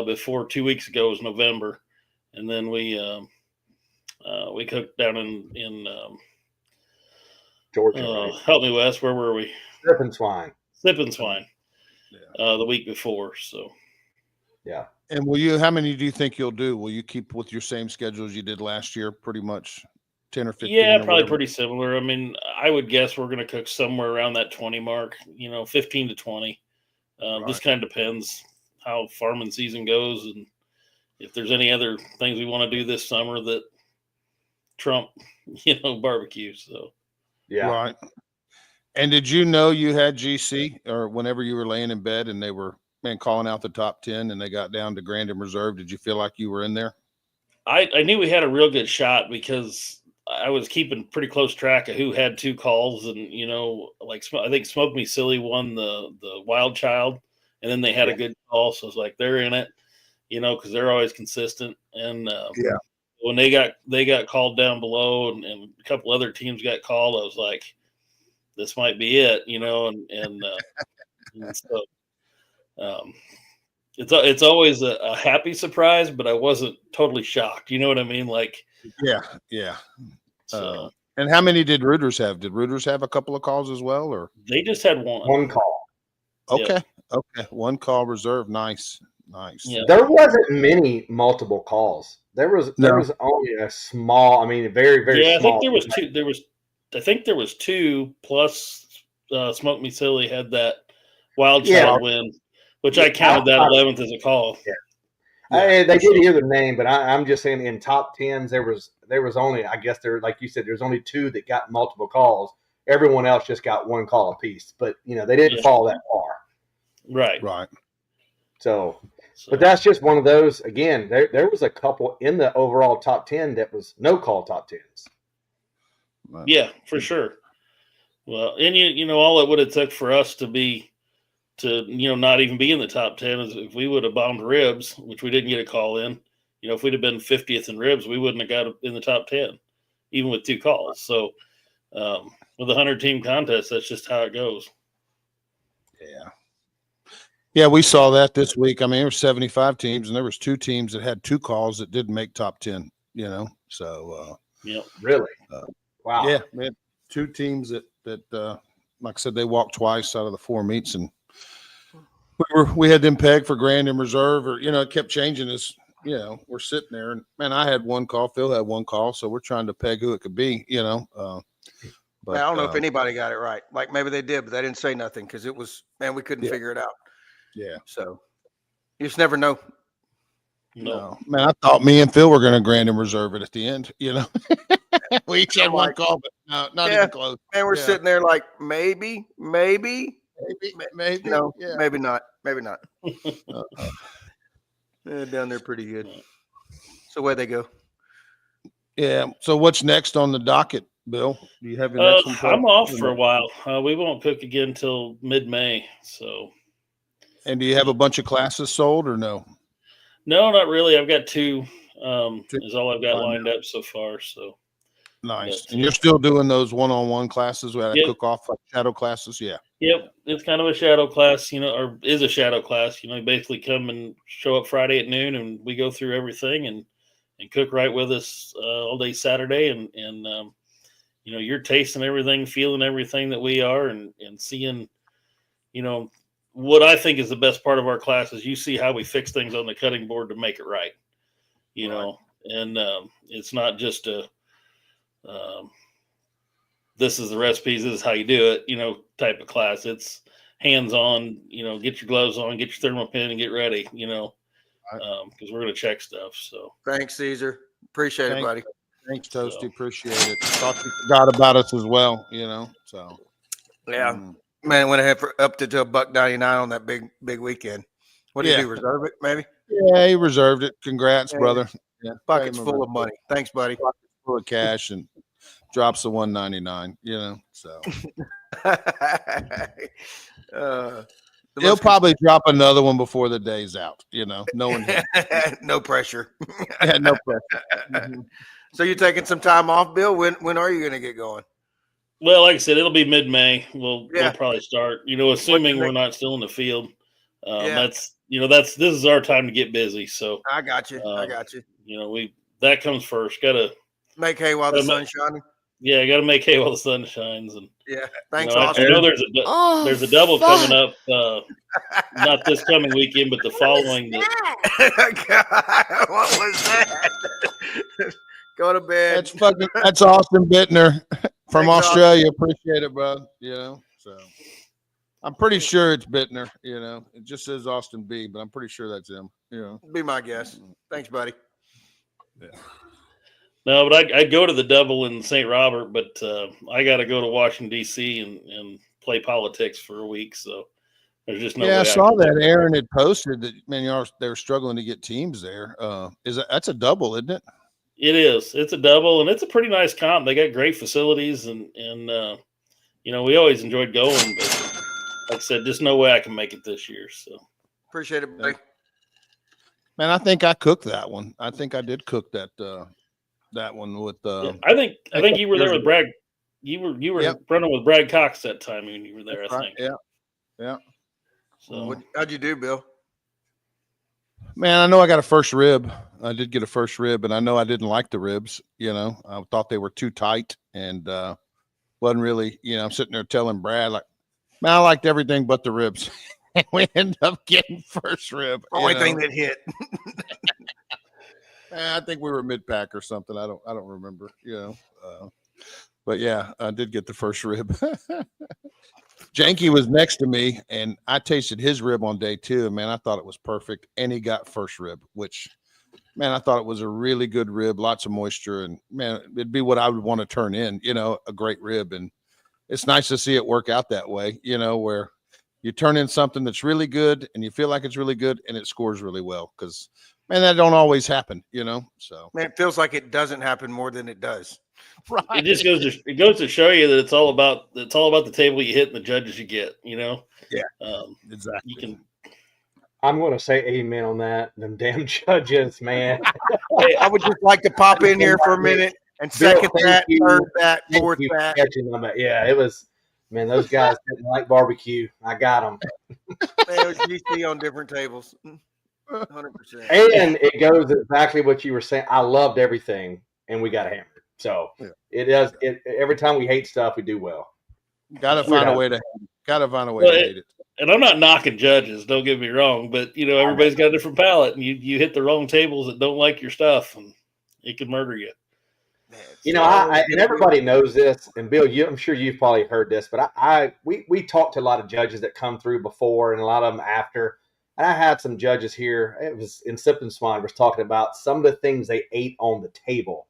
[SPEAKER 5] before 2 weeks ago was November, and then we cooked down in
[SPEAKER 4] Georgia.
[SPEAKER 5] Help me, Wes. Where were we?
[SPEAKER 4] Sipping Swine.
[SPEAKER 5] The week before. So
[SPEAKER 4] yeah.
[SPEAKER 2] And how many do you think you'll do? Will you keep with your same schedule as you did last year, pretty much 10 or 15?
[SPEAKER 5] Yeah, probably pretty similar. I mean, I would guess we're going to cook somewhere around that 20 mark, 15 to 20. This kind of depends how farming season goes and if there's any other things we want to do this summer that trump, barbecue. So,
[SPEAKER 4] yeah.
[SPEAKER 2] Right. And did you know you had GC, or whenever you were laying in bed and they were calling out the top 10 and they got down to Grand and Reserve, did you feel like you were in there?
[SPEAKER 5] I knew we had a real good shot because I was keeping pretty close track of who had 2 calls, and like I think Smoke Me Silly won the Wild Child, and then they had a good call, so it's like they're in it, because they're always consistent. And when they got called down below, and a couple other teams got called, I was like, this might be it, and so. It's always a happy surprise, but I wasn't totally shocked. You know what I mean? Like,
[SPEAKER 2] yeah.
[SPEAKER 5] So,
[SPEAKER 2] and how many did Rooters have? Did Rooters have a couple of calls as well, or
[SPEAKER 5] they just had one
[SPEAKER 4] call?
[SPEAKER 2] Okay, okay, 1 call reserve. Nice.
[SPEAKER 5] Yeah.
[SPEAKER 4] There wasn't many multiple calls. There was only a small. I mean, very very.
[SPEAKER 5] Yeah,
[SPEAKER 4] small.
[SPEAKER 5] I think there was 2. I think there was 2 plus Smoke Me Silly had that Wild Child win, which I counted that 11th as a call.
[SPEAKER 4] Yeah. They did hear the name, but I'm just saying in top 10s there was only, I guess like you said, there's only 2 that got multiple calls. Everyone else just got 1 call apiece, but they didn't fall that far.
[SPEAKER 5] Right.
[SPEAKER 4] So, but that's just one of those. Again, there was a couple in the overall top 10 that was no call top 10s.
[SPEAKER 5] Yeah, for sure. Well, and all it would have took for us to not even be in the top 10 is if we would have bombed ribs, which we didn't get a call in. If we'd have been 50th in ribs, we wouldn't have got in the top 10, even with 2 calls. So with a 100-team contest, that's just how it goes.
[SPEAKER 2] Yeah, we saw that this week. I mean, there were 75 teams, and there was 2 teams that had 2 calls that didn't make top 10. So
[SPEAKER 4] really, wow.
[SPEAKER 2] Yeah, man, 2 teams that like I said, they walked twice out of the 4 meets, and we had them pegged for Grand and Reserve, or it kept changing as we're sitting there, and man, I had 1 call, Phil had 1 call, so we're trying to peg who it could be. But
[SPEAKER 3] I don't know if anybody got it right. Like maybe they did, but they didn't say nothing because it was, we couldn't figure it out.
[SPEAKER 2] Yeah.
[SPEAKER 3] So you just never know.
[SPEAKER 2] No, man, I thought me and Phil were going to Grand and Reserve it at the end. We each had 1 call, but no, not even close.
[SPEAKER 3] And we're sitting there like maybe.
[SPEAKER 2] Maybe
[SPEAKER 3] not. They're down there pretty good. So where they go?
[SPEAKER 2] Yeah. So what's next on the docket, Bill? Do you have your next one?
[SPEAKER 5] I'm off for a while. We won't cook again until mid-May. So.
[SPEAKER 2] And do you have a bunch of classes sold or no?
[SPEAKER 5] No, not really. I've got 2. Is all I've got lined up so far. So.
[SPEAKER 2] Nice. And you're still doing those one-on-one classes where I cook off, like shadow classes? Yeah.
[SPEAKER 5] Yep. It's kind of a shadow class, or is a shadow class. You basically come and show up Friday at noon, and we go through everything and cook right with us all day Saturday. And you're tasting everything, feeling everything that we are, and seeing, what I think is the best part of our class is you see how we fix things on the cutting board to make it right, and it's not just this is the recipes, this is how you do it, type of class. It's hands-on, get your gloves on, get your thermal pin and get ready, because we're going to check stuff. So
[SPEAKER 3] thanks, Caesar. Appreciate it, buddy.
[SPEAKER 2] Thanks, Toasty. Appreciate it. Thought you forgot about us as well, So
[SPEAKER 3] yeah, man, went ahead up to $1.99 on that big weekend. What did you do? Reserve it, maybe?
[SPEAKER 2] Yeah, he reserved it. Congrats, brother. Yeah,
[SPEAKER 3] buckets full of money. Thanks, buddy.
[SPEAKER 2] Buckets full of cash and drops the $1.99. So he'll probably drop another one before the day's out. No one.
[SPEAKER 3] No pressure.
[SPEAKER 2] Yeah, no pressure. Mm-hmm.
[SPEAKER 3] So you're taking some time off, Bill? When are you going to get going?
[SPEAKER 5] Well, like I said, it'll be mid-May. We'll probably start. Assuming we're not still in the field. This is our time to get busy. So
[SPEAKER 3] I got you.
[SPEAKER 5] That comes first. Got to
[SPEAKER 3] make hay while the sun's shining.
[SPEAKER 5] Yeah, got to make hay while the sun shines. And
[SPEAKER 3] thanks.
[SPEAKER 5] I know there's a double coming up. Not this coming weekend, but the following.
[SPEAKER 3] God, what was that? Go to bed.
[SPEAKER 2] That's Austin Bittner from Australia. Appreciate it, bro. So I'm pretty sure it's Bittner. It just says Austin B, but I'm pretty sure that's him.
[SPEAKER 3] Be my guess. Thanks, buddy.
[SPEAKER 2] Yeah.
[SPEAKER 5] No, but I go to the double in St. Robert, but I got to go to Washington D.C. and play politics for a week. So there's just no.
[SPEAKER 2] Yeah, I saw that Aaron had posted that. Man, they were struggling to get teams there. That's a double, isn't it?
[SPEAKER 5] It is. It's a double, and it's a pretty nice comp. They got great facilities, and we always enjoyed going. But like I said, just no way I can make it this year. So
[SPEAKER 3] appreciate it, buddy.
[SPEAKER 2] Man, I think I cooked that one. I think I did cook that one with.
[SPEAKER 5] I think you were there with Brad. You were running with Brad Cox that time when you were there.
[SPEAKER 2] That's
[SPEAKER 5] I
[SPEAKER 2] right.
[SPEAKER 5] think.
[SPEAKER 2] Yeah.
[SPEAKER 5] So
[SPEAKER 3] how'd you do, Bill?
[SPEAKER 2] Man, I know I got a first rib. I did get a first rib, and I know I didn't like the ribs. I thought they were too tight, and wasn't really. I'm sitting there telling Brad like, man, I liked everything but the ribs. And we end up getting first rib.
[SPEAKER 3] Only thing that hit.
[SPEAKER 2] I think we were mid-pack or something. I don't remember. But yeah, I did get the first rib. Janky was next to me, and I tasted his rib on day 2, and man, I thought it was perfect. And he got first rib, which, man, I thought it was a really good rib, lots of moisture, and man, it'd be what I would want to turn in, a great rib. And it's nice to see it work out that way, where you turn in something that's really good, and you feel like it's really good, and it scores really well. Because, man, that don't always happen, So
[SPEAKER 3] man, it feels like it doesn't happen more than it does.
[SPEAKER 5] Right. It just goes to show you that it's all about the table you hit and the judges you get.
[SPEAKER 2] Yeah, exactly.
[SPEAKER 5] You can.
[SPEAKER 4] I'm going to say amen on that. Them damn judges, man.
[SPEAKER 3] Hey, I would just like to pop in here for a minute and second that, third that, fourth that.
[SPEAKER 4] Yeah, it was. Man, those guys didn't like barbecue. I got them.
[SPEAKER 3] It was GC on different tables. 100%.
[SPEAKER 4] And it goes exactly what you were saying. I loved everything, and we got hammered. So it does. Every time we hate stuff, we do well.
[SPEAKER 2] Gotta find a way to hate it.
[SPEAKER 5] And I'm not knocking judges. Don't get me wrong, but everybody's got a different palate, and you hit the wrong tables that don't like your stuff, and it could murder you.
[SPEAKER 4] And everybody knows this. And Bill, I'm sure you've probably heard this, but we talked to a lot of judges that come through before, and a lot of them after. And I had some judges here. It was in Sip and Swan was talking about some of the things they ate on the table.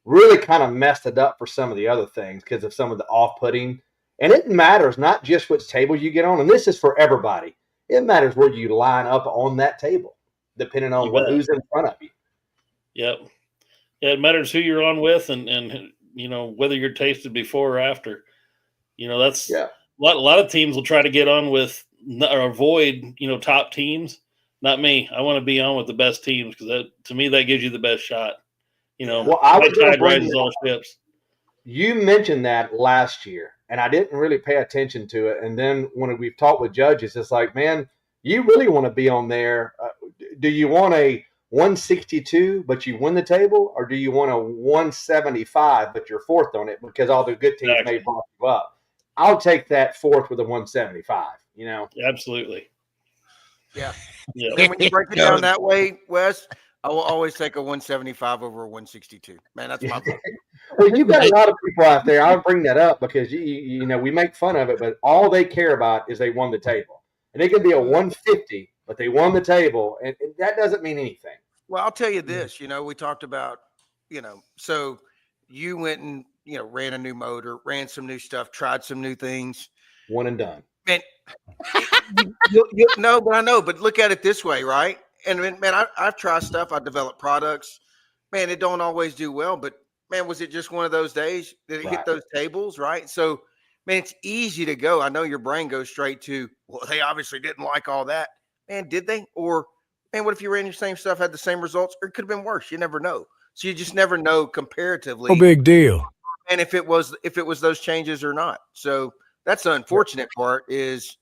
[SPEAKER 4] Really kind of messed it up for some of the other things because of some of the off-putting. And it matters not just which table you get on, and this is for everybody. It matters where you line up on that table, depending on who's in front of you.
[SPEAKER 5] Yep. Yeah, it matters who you're on with and whether you're tasted before or after. That's a lot of teams will try to get on with or avoid, top teams. Not me. I want to be on with the best teams because to me, that gives you the best shot.
[SPEAKER 4] I was
[SPEAKER 5] tide rises all ships.
[SPEAKER 4] You mentioned that last year, and I didn't really pay attention to it. And then when we've talked with judges, it's like, man, you really want to be on there. Do you want a 162, but you win the table, or do you want a 175, but you're fourth on it because all the good teams may bump you up? I'll take that fourth with a 175.
[SPEAKER 5] Absolutely.
[SPEAKER 3] Yeah. And when you break it down that way, Wes, I will always take a 175 over a 162. Man, that's my vote.
[SPEAKER 4] Well, you've got a lot of people out there. I'll bring that up because we make fun of it, but all they care about is they won the table, and it can be a 150 but they won the table, and that doesn't mean anything.
[SPEAKER 3] Well, I'll tell you this. We talked about, so you went and ran a new motor, ran some new stuff, tried some new things.
[SPEAKER 4] One and done.
[SPEAKER 3] Man, no, but I know. But look at it this way, right? And man, I've tried stuff. I developed products. Man, it don't always do well, but man, was it just one of those days that it hit those tables, right? So, man, it's easy to go. I know your brain goes straight to, well, they obviously didn't like all that. Man, did they? Or, man, what if you ran your same stuff, had the same results, or it could have been worse? You never know. So you just never know comparatively.
[SPEAKER 6] No big deal.
[SPEAKER 3] And if it was those changes or not. So that's the unfortunate part is,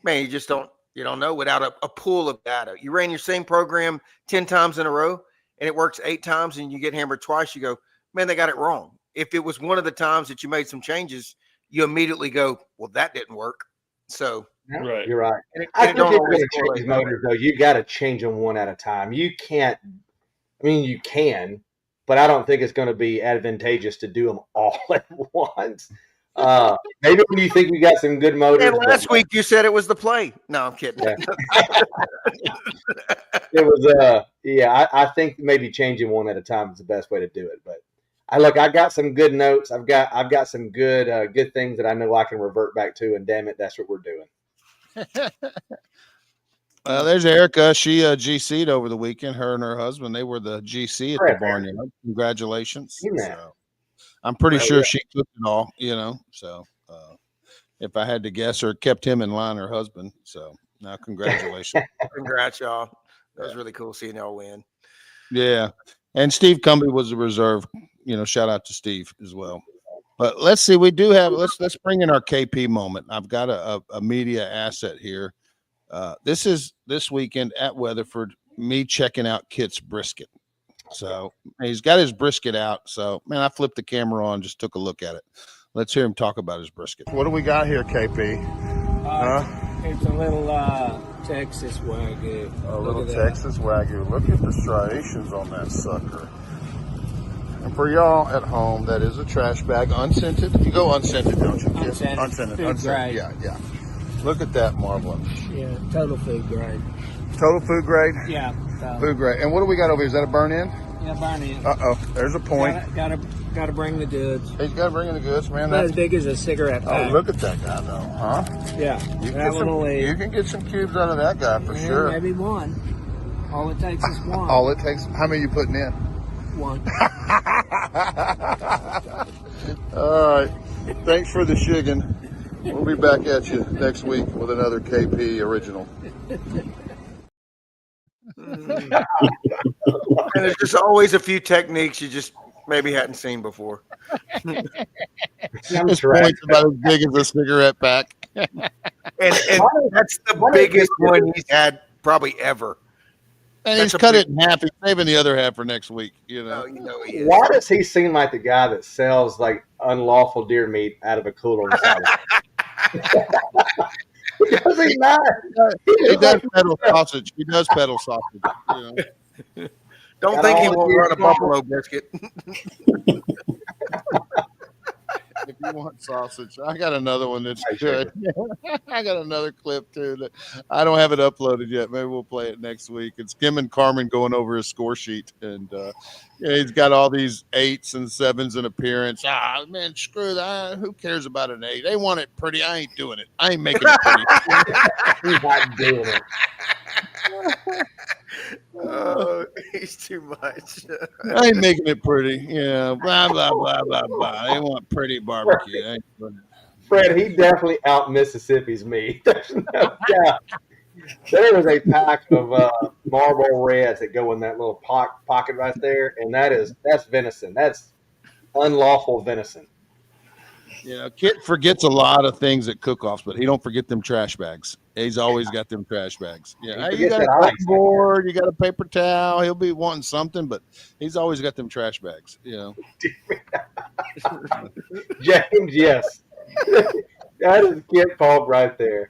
[SPEAKER 3] man, you don't know without a pool of data. You ran your same program 10 times in a row and it works 8 times and you get hammered twice. You go, man, they got it wrong. If it was one of the times that you made some changes, you immediately go, well, that didn't work. So
[SPEAKER 5] Right.
[SPEAKER 4] You're right.
[SPEAKER 3] I
[SPEAKER 4] think if you're going to change motors, though, you got to change them one at a time. You can't. I mean, you can, but I don't think it's going to be advantageous to do them all at once. Maybe when you think you got some good motors.
[SPEAKER 3] And last week you said it was the play. No, I'm kidding.
[SPEAKER 4] Yeah. It was. I think maybe changing one at a time is the best way to do it. But I got some good notes. I've got some good things that I know I can revert back to. And damn it, that's what we're doing.
[SPEAKER 2] There's Erica. She GC'd over the weekend. Her and her husband, they were the GC at the barnyard. Congratulations. So, I'm pretty sure she cooked it all, So if I had to guess, or kept him in line, her husband. So now, congratulations.
[SPEAKER 3] Congrats, y'all. That was really cool seeing y'all win.
[SPEAKER 2] Yeah. And Steve Cumby was a reserve. Shout out to Steve as well. But let's see. We do have. Let's bring in our KP moment. I've got a media asset here. This is this weekend at Weatherford, me checking out Kit's brisket. So he's got his brisket out. So, man, I flipped the camera on, just took a look at it. Let's hear him talk about his brisket. What do we got here, KP?
[SPEAKER 7] It's a little Texas Wagyu.
[SPEAKER 2] A little Texas Wagyu. Look at the striations on that sucker. And for y'all at home, that is a trash bag, unscented. You go unscented, don't you?
[SPEAKER 7] Unscented.
[SPEAKER 2] Unscented. Yeah. Look at that marvel.
[SPEAKER 7] Yeah, total food grade.
[SPEAKER 2] Total food grade?
[SPEAKER 7] Yeah.
[SPEAKER 2] Food grade. And what do we got over here? Is that a burn in?
[SPEAKER 7] Yeah, burn in.
[SPEAKER 2] There's a point.
[SPEAKER 7] Gotta bring the goods.
[SPEAKER 2] He's got to bring in the goods, man.
[SPEAKER 7] Not as big as a cigarette pack.
[SPEAKER 2] Oh, look at that guy, though, huh?
[SPEAKER 7] Yeah.
[SPEAKER 2] You can get some cubes out of that guy for sure.
[SPEAKER 7] Maybe one. All it takes is one.
[SPEAKER 2] All it takes. How many are you putting in?
[SPEAKER 7] One.
[SPEAKER 2] All right. Thanks for the Shiggin. We'll be back at you next week with another KP original.
[SPEAKER 3] And there's just always a few techniques you just maybe hadn't seen before.
[SPEAKER 2] This point's about as big as a cigarette pack.
[SPEAKER 3] and that's the biggest one he's had probably ever.
[SPEAKER 2] And he's cut it in half. He's saving the other half for next week.
[SPEAKER 3] He is.
[SPEAKER 4] Why does he seem like the guy that sells like unlawful deer meat out of a cooler on the side? Does he not?
[SPEAKER 2] He does peddle sausage. He does peddle sausage.
[SPEAKER 3] Don't think he won't run a buffalo biscuit.
[SPEAKER 2] If you want sausage, I got another one that's good. I got another clip too that I don't have it uploaded yet. Maybe we'll play it next week. It's Kim and Carmen going over his score sheet, and he's got all these 8s and 7s in appearance. Man, screw that. Who cares about an 8? They want it pretty. I ain't doing it. I ain't making it pretty.
[SPEAKER 4] He's not doing it.
[SPEAKER 3] Oh, he's too much.
[SPEAKER 2] I ain't making it pretty. Yeah, blah, blah, blah, blah, blah. They want pretty barbecue.
[SPEAKER 4] Fred, he definitely out Mississippi's me. There's no doubt. There was a pack of Marlboro Reds that go in that little pocket right there, and that's venison. That's unlawful venison.
[SPEAKER 2] Kit forgets a lot of things at cook-offs, but he don't forget them trash bags. He's always got them trash bags. Yeah, you got a board, you got a paper towel. He'll be wanting something, but he's always got them trash bags.
[SPEAKER 4] James, yes, that is Kit Paul right there.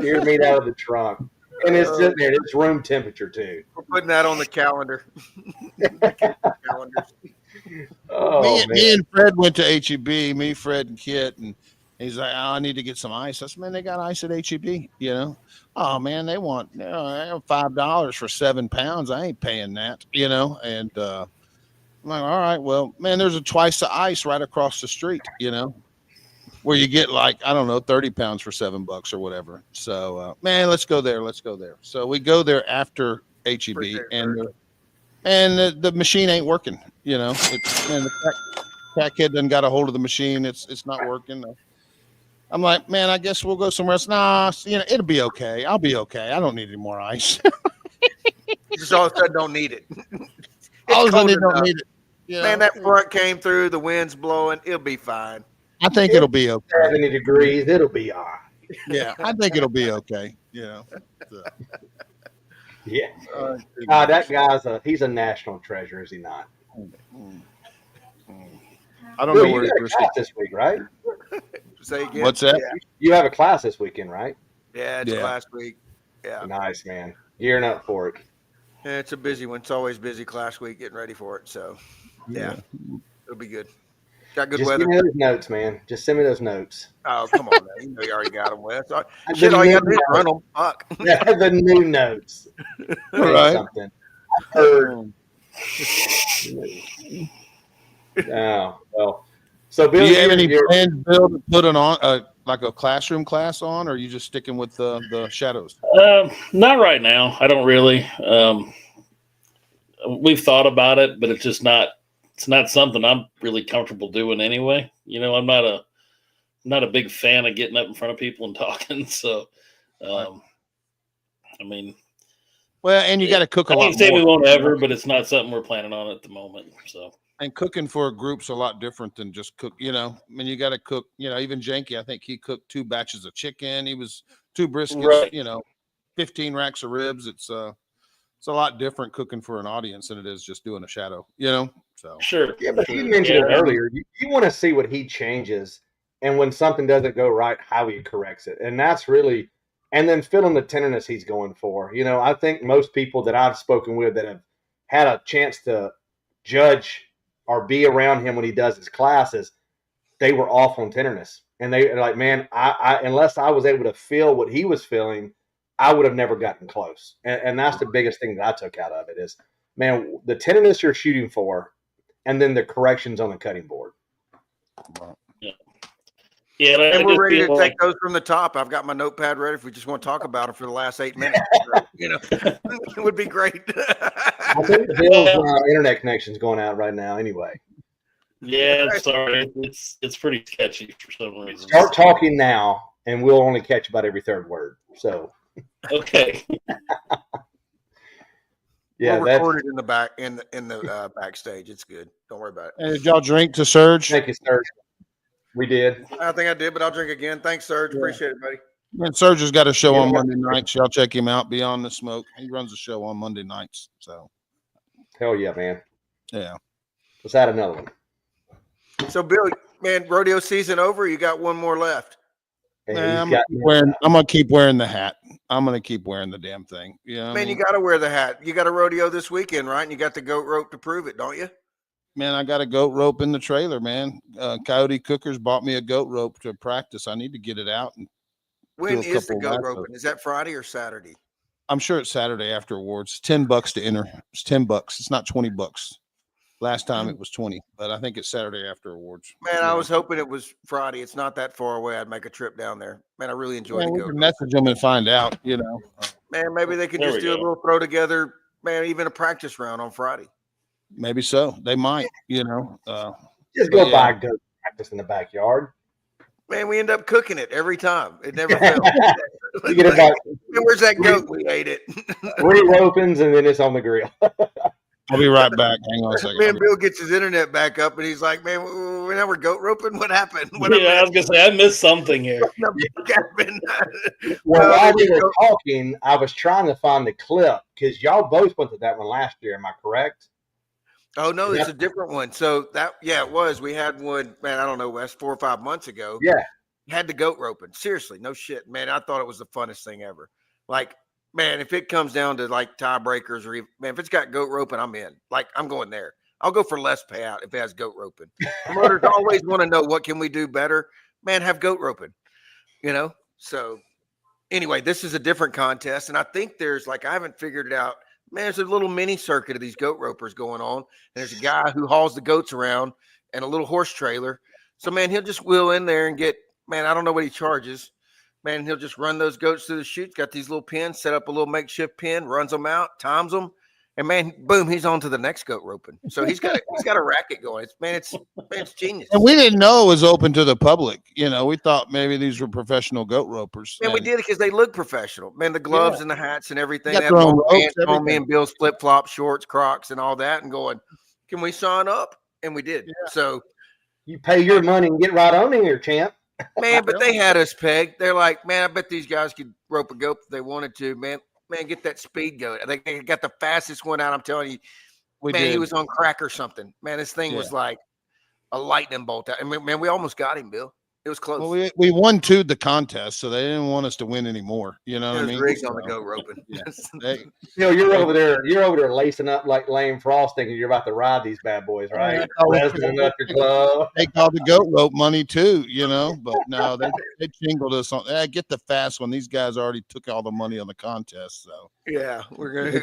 [SPEAKER 4] Deer meat out of the trunk, and it's sitting there. It's room temperature too.
[SPEAKER 3] We're putting that on the calendar.
[SPEAKER 2] Me and Fred went to HEB. Me, Fred, and Kit, and He's like, oh, I need to get some ice. I said, man, they got ice at HEB, you know. Oh man, they want $5 for 7 pounds. I ain't paying that, you know. And I'm like, all right, well, man, there's a twice the ice right across the street, you know, where you get like, I don't know, 30 pounds for $7 or whatever. So man, let's go there. Let's go there. So we go there after HEB, and the machine ain't working, you know. It's, man, the cat kid done got a hold of the machine. It's not working. I'm like, man, I guess we'll go somewhere else. Nah, you know, it'll be okay. I'll be okay. I don't need any more ice.
[SPEAKER 3] Just all of a sudden don't need it.
[SPEAKER 2] All of a sudden don't need it. You
[SPEAKER 3] Man,
[SPEAKER 2] know?
[SPEAKER 3] that front came through, the wind's blowing, it'll be fine.
[SPEAKER 2] I think it'll be okay.
[SPEAKER 4] 70 degrees, it'll be all right.
[SPEAKER 2] Yeah, I think it'll be okay. You know. So.
[SPEAKER 4] Yeah. That guy's he's a national treasure, is he not?
[SPEAKER 2] I don't know where
[SPEAKER 4] you got a class this week, right?
[SPEAKER 3] Say again.
[SPEAKER 2] What's that?
[SPEAKER 3] Yeah,
[SPEAKER 4] You have a class this weekend, right?
[SPEAKER 3] it's last week. Yeah.
[SPEAKER 4] Nice, man. Gearing up for it.
[SPEAKER 3] Yeah, it's a busy one. It's always busy class week getting ready for it. So, yeah. It'll be good. Got good
[SPEAKER 4] Just
[SPEAKER 3] weather.
[SPEAKER 4] give me those notes, man. Just send me those notes.
[SPEAKER 3] Oh, come on, man. You know you already got them, Wes. Shit, all you got to do is run them. Fuck.
[SPEAKER 4] Yeah, the new notes.
[SPEAKER 2] Right.
[SPEAKER 4] Something. I heard. Oh, well. So, Bill,
[SPEAKER 2] Do you have any plans, Bill, to put like a classroom class on, or are you just sticking with the shadows?
[SPEAKER 5] Not right now. I don't really. We've thought about it, but it's not something I'm really comfortable doing anyway. You know, I'm not a big fan of getting up in front of people and talking. So, I mean,
[SPEAKER 2] well, and you got to cook a lot.
[SPEAKER 5] I can't say we won't ever, but it's not something we're planning on at the moment. So.
[SPEAKER 2] And cooking for a group's a lot different than just cook, you know. I mean, you got to cook, you know, even Janky, I think he cooked 2 batches of chicken. He was 2 briskets,
[SPEAKER 5] right.
[SPEAKER 2] You know, 15 racks of ribs. It's a lot different cooking for an audience than it is just doing a shadow, you know. So
[SPEAKER 5] Sure.
[SPEAKER 4] Yeah, but you mentioned it earlier. You want to see what he changes, and when something doesn't go right, how he corrects it. And that's really, and then filling the tenderness he's going for. You know, I think most people that I've spoken with that have had a chance to judge or be around him when he does his classes, they were off on tenderness. And they're like, man, I unless I was able to feel what he was feeling, I would have never gotten close. And that's the biggest thing that I took out of it is, man, the tenderness you're shooting for, and then the corrections on the cutting board.
[SPEAKER 5] Yeah,
[SPEAKER 3] and we're ready to take those from the top. I've got my notepad ready if we just want to talk about them for the last 8 minutes. You know, it would be great.
[SPEAKER 4] I think Bill's internet connection's going out right now anyway.
[SPEAKER 5] Yeah, sorry. It's pretty sketchy for some reason.
[SPEAKER 4] Start talking now, and we'll only catch about every third word. So
[SPEAKER 5] okay.
[SPEAKER 3] Yeah, we'll record it in the back in the backstage. It's good. Don't worry about it.
[SPEAKER 2] And did y'all drink to Surge?
[SPEAKER 4] Thank you, Serge. We did.
[SPEAKER 3] I think I did, but I'll drink again. Thanks, Serge. Appreciate it, buddy.
[SPEAKER 2] And Serge has got a show on Monday nights. Y'all check him out. Beyond the Smoke. He runs a show on Monday nights. So,
[SPEAKER 4] hell yeah, man.
[SPEAKER 2] Yeah.
[SPEAKER 4] Let's add another one.
[SPEAKER 3] So, Bill, man, rodeo season over. You got one more left.
[SPEAKER 2] Man, I'm gonna keep wearing the hat. I'm gonna keep wearing the damn thing. Yeah,
[SPEAKER 3] man, you got to wear the hat. You got a rodeo this weekend, right? And you got the goat rope to prove it, don't you?
[SPEAKER 2] Man, I got a goat rope in the trailer, man. Coyote Cookers bought me a goat rope to practice. I need to get it out. And
[SPEAKER 3] when is the goat roping? Is that Friday or Saturday?
[SPEAKER 2] I'm sure it's Saturday after awards. $10 to enter. It's $10. It's not $20. Last time it was 20, but I think it's Saturday after awards.
[SPEAKER 3] Man, I was hoping it was Friday. It's not that far away. I'd make a trip down there. Man, I really enjoy the goat.
[SPEAKER 2] Message them and find out, you know.
[SPEAKER 3] Man, maybe they could just do a little throw together, man, even a practice round on Friday.
[SPEAKER 2] Maybe so. They might, you know.
[SPEAKER 4] Just go buy a goat practice in the backyard.
[SPEAKER 3] Man, we end up cooking it every time. It never fails.
[SPEAKER 4] You get about,
[SPEAKER 3] where's that goat? We ate it.
[SPEAKER 4] 3 ropings and then it's on the grill.
[SPEAKER 2] I'll be right back. Hang on a second.
[SPEAKER 3] Man, Bill gets his internet back up and he's like, man, now we're goat roping? What happened?
[SPEAKER 5] I was going to say, I missed something here.
[SPEAKER 4] Well, while we were talking, I was trying to find the clip because y'all both went to that one last year. Am I correct?
[SPEAKER 3] Oh, no, it's a different one. So it was. We had one, man, I don't know, Wes, 4 or 5 months ago.
[SPEAKER 4] Yeah.
[SPEAKER 3] Had the goat roping. Seriously, no shit. Man, I thought it was the funnest thing ever. Like, man, if it comes down to like tiebreakers or even, man, if it's got goat roping, I'm in. Like, I'm going there. I'll go for less payout if it has goat roping. Promoters always want to know what can we do better. man, have goat roping, So anyway, this is a different contest. And I think there's I haven't figured it out. Man, there's a little mini circuit of these goat ropers going on. And there's a guy who hauls the goats around and a little horse trailer. So, man, he'll just wheel in there and get, man, I don't know what he charges. Man, he'll just run those goats through the chutes, got these little pins, set up a little makeshift pin, runs them out, times them. And man, boom, he's on to the next goat roping. So he's got a racket going. It's genius.
[SPEAKER 2] And we didn't know it was open to the public. We thought maybe these were professional goat ropers.
[SPEAKER 3] And we did it because they look professional. Man, the gloves and the hats and everything.
[SPEAKER 2] Got
[SPEAKER 3] They have
[SPEAKER 2] their own
[SPEAKER 3] pants
[SPEAKER 2] ropes,
[SPEAKER 3] on me and Bill's flip flop shorts, Crocs, and all that, and going, can we sign up? And we did. Yeah. So
[SPEAKER 4] you pay your money and get right on in here, champ.
[SPEAKER 3] Man, but they had us pegged. They're like, man, I bet these guys could rope a goat if they wanted to, man. Man, get that speed goat. I think they got the fastest one out. I'm telling you, he was on crack or something. Man, this thing was like a lightning bolt. I mean, man, we almost got him, Bill. It was close.
[SPEAKER 2] Well, we won the contest, so they didn't want us to win anymore. You know what I mean?
[SPEAKER 3] Rigs on the goat roping.
[SPEAKER 4] Yeah. You're over there lacing up like Lane Frost, thinking you're about to ride these bad boys, right?
[SPEAKER 2] They call the goat rope money too, but no, they jingled us on. Get the fast one. These guys already took all the money on the contest, so
[SPEAKER 3] yeah, we're gonna.
[SPEAKER 2] They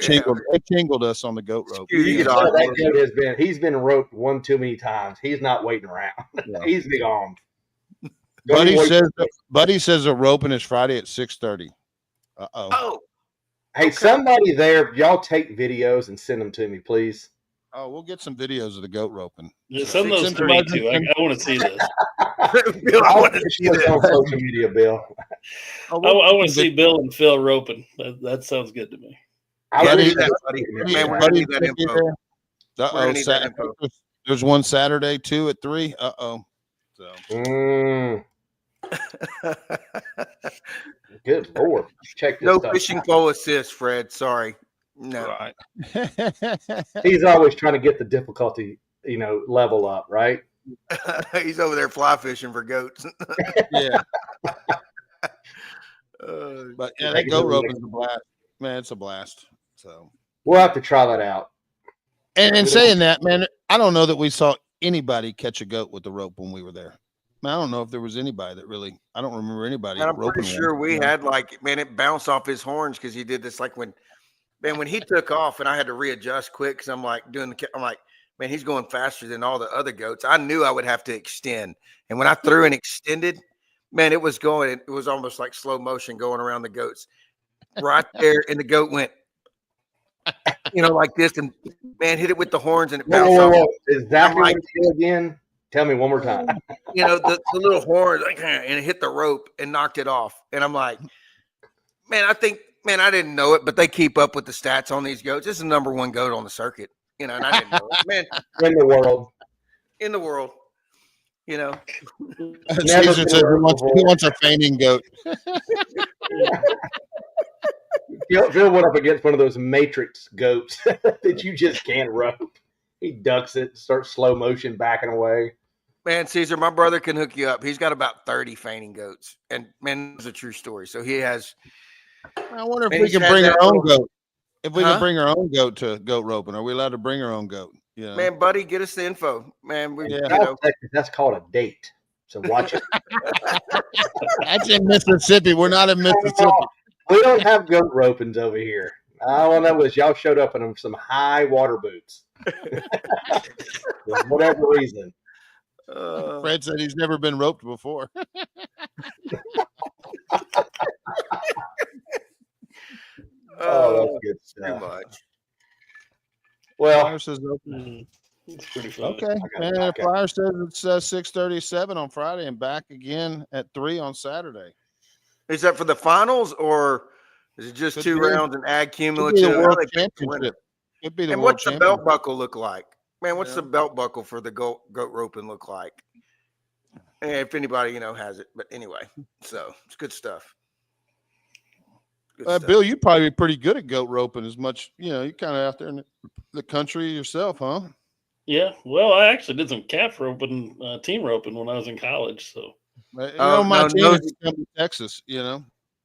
[SPEAKER 2] jingled us on the goat rope.
[SPEAKER 4] That goat he's been roped one too many times. He's not waiting around. Yeah. He's gone.
[SPEAKER 2] Buddy says the roping is Friday at 6:30.
[SPEAKER 3] Oh.
[SPEAKER 4] Hey, somebody there, y'all take videos and send them to me, please.
[SPEAKER 2] Oh, we'll get some videos of the goat roping.
[SPEAKER 5] Yeah, send those to me too. I want to see this.
[SPEAKER 3] Bill, I want to see this
[SPEAKER 4] on social media, Bill.
[SPEAKER 5] I want to see Bill and Phil roping. That sounds good to me.
[SPEAKER 3] I need that, buddy. Man, we're gonna need that info.
[SPEAKER 2] There's one Saturday too at 3. So.
[SPEAKER 4] Good Lord. Check this
[SPEAKER 3] no
[SPEAKER 4] stuff
[SPEAKER 3] fishing
[SPEAKER 4] out.
[SPEAKER 3] pole assist, Fred. Sorry. No.
[SPEAKER 2] Right.
[SPEAKER 4] He's always trying to get the difficulty, level up, right?
[SPEAKER 3] He's over there fly fishing for goats.
[SPEAKER 2] Yeah. But yeah, that goat roping is a blast. Man, it's a blast. So
[SPEAKER 4] we'll have to try that out.
[SPEAKER 2] And in saying that, man, I don't know that we saw anybody catch a goat with the rope when we were there. I don't know if there was anybody that really. I don't remember anybody.
[SPEAKER 3] And I'm pretty sure we had it bounced off his horns because he did this when he took off and I had to readjust quick because I'm like man, he's going faster than all the other goats. I knew I would have to extend, and when I threw and extended, man, it was almost like slow motion going around the goats right there, and the goat went, like this, and man, hit it with the horns and it bounced off.
[SPEAKER 4] Is that again? Tell me one more time.
[SPEAKER 3] The little horn, and it hit the rope and knocked it off. And I'm like, man, I didn't know it, but they keep up with the stats on these goats. This is the number one goat on the circuit, and I didn't know it. Man,
[SPEAKER 4] in the world.
[SPEAKER 2] Caesar says he wants a fainting goat.
[SPEAKER 4] Phil went up against one of those matrix goats that you just can't rope. He ducks it, starts slow motion backing away.
[SPEAKER 3] Man, Caesar, my brother can hook you up. He's got about 30 fainting goats. And, man, it's a true story. So he has.
[SPEAKER 2] I wonder if we can bring our own goat. If we can bring our own goat to goat roping. Are we allowed to bring our own goat? Yeah.
[SPEAKER 3] Man, buddy, get us the info. Man,
[SPEAKER 4] that's called a date. So watch it.
[SPEAKER 2] That's in Mississippi. We're not in Mississippi.
[SPEAKER 4] We don't have goat ropings over here. All I know is y'all showed up in some high water boots. For whatever reason.
[SPEAKER 2] Fred said he's never been roped before.
[SPEAKER 4] That's good stuff.
[SPEAKER 3] Too much.
[SPEAKER 4] Well,
[SPEAKER 2] Flyer says
[SPEAKER 5] it's pretty fun.
[SPEAKER 2] okay. And Flyer says it's 6:37 on Friday and back again at 3 on Saturday.
[SPEAKER 3] Is that for the finals or is it just two rounds and add cumulative?
[SPEAKER 2] It'd be the
[SPEAKER 3] and
[SPEAKER 2] world
[SPEAKER 3] what's the belt buckle look like? Man, what's the belt buckle for the goat roping look like? And if anybody, has it. But anyway, so it's good stuff.
[SPEAKER 2] Bill, you'd probably be pretty good at goat roping as much, you're kind of out there in the country yourself, huh?
[SPEAKER 5] Yeah. Well, I actually did some calf roping, team roping when I was in college. So,
[SPEAKER 2] my team is in Texas,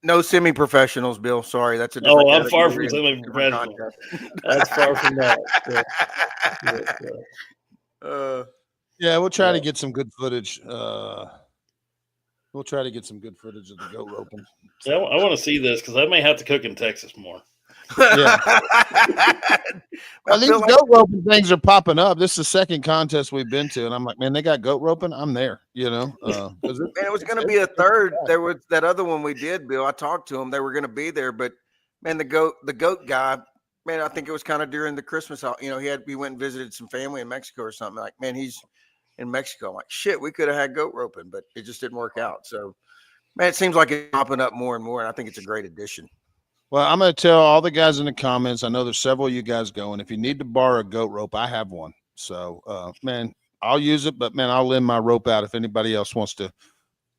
[SPEAKER 3] No semi-professionals, Bill. Sorry, that's a different.
[SPEAKER 5] Oh, I'm far from semi-professional. That's far from that.
[SPEAKER 2] Yeah, we'll try to get some good footage. We'll try to get some good footage of the goat roping.
[SPEAKER 5] Yeah, I want to see this because I may have to cook in Texas more.
[SPEAKER 2] Yeah. Well, these goat roping things are popping up. This is the second contest we've been to, and I'm like, man, they got goat roping. I'm there. You know,
[SPEAKER 3] man, it was going to be a third. There was that other one we did, Bill. I talked to them. They were going to be there, but man, the goat guy, man, I think it was kind of during the Christmas. You know, we went and visited some family in Mexico or something. Like, man, he's in Mexico. I'm like, shit, we could have had goat roping, but it just didn't work out. So, man, it seems like it's popping up more and more, and I think it's a great addition.
[SPEAKER 2] Well, I'm going to tell all the guys in the comments. I know there's several of you guys going. If you need to borrow a goat rope, I have one. So, man, I'll use it, but man, I'll lend my rope out if anybody else wants to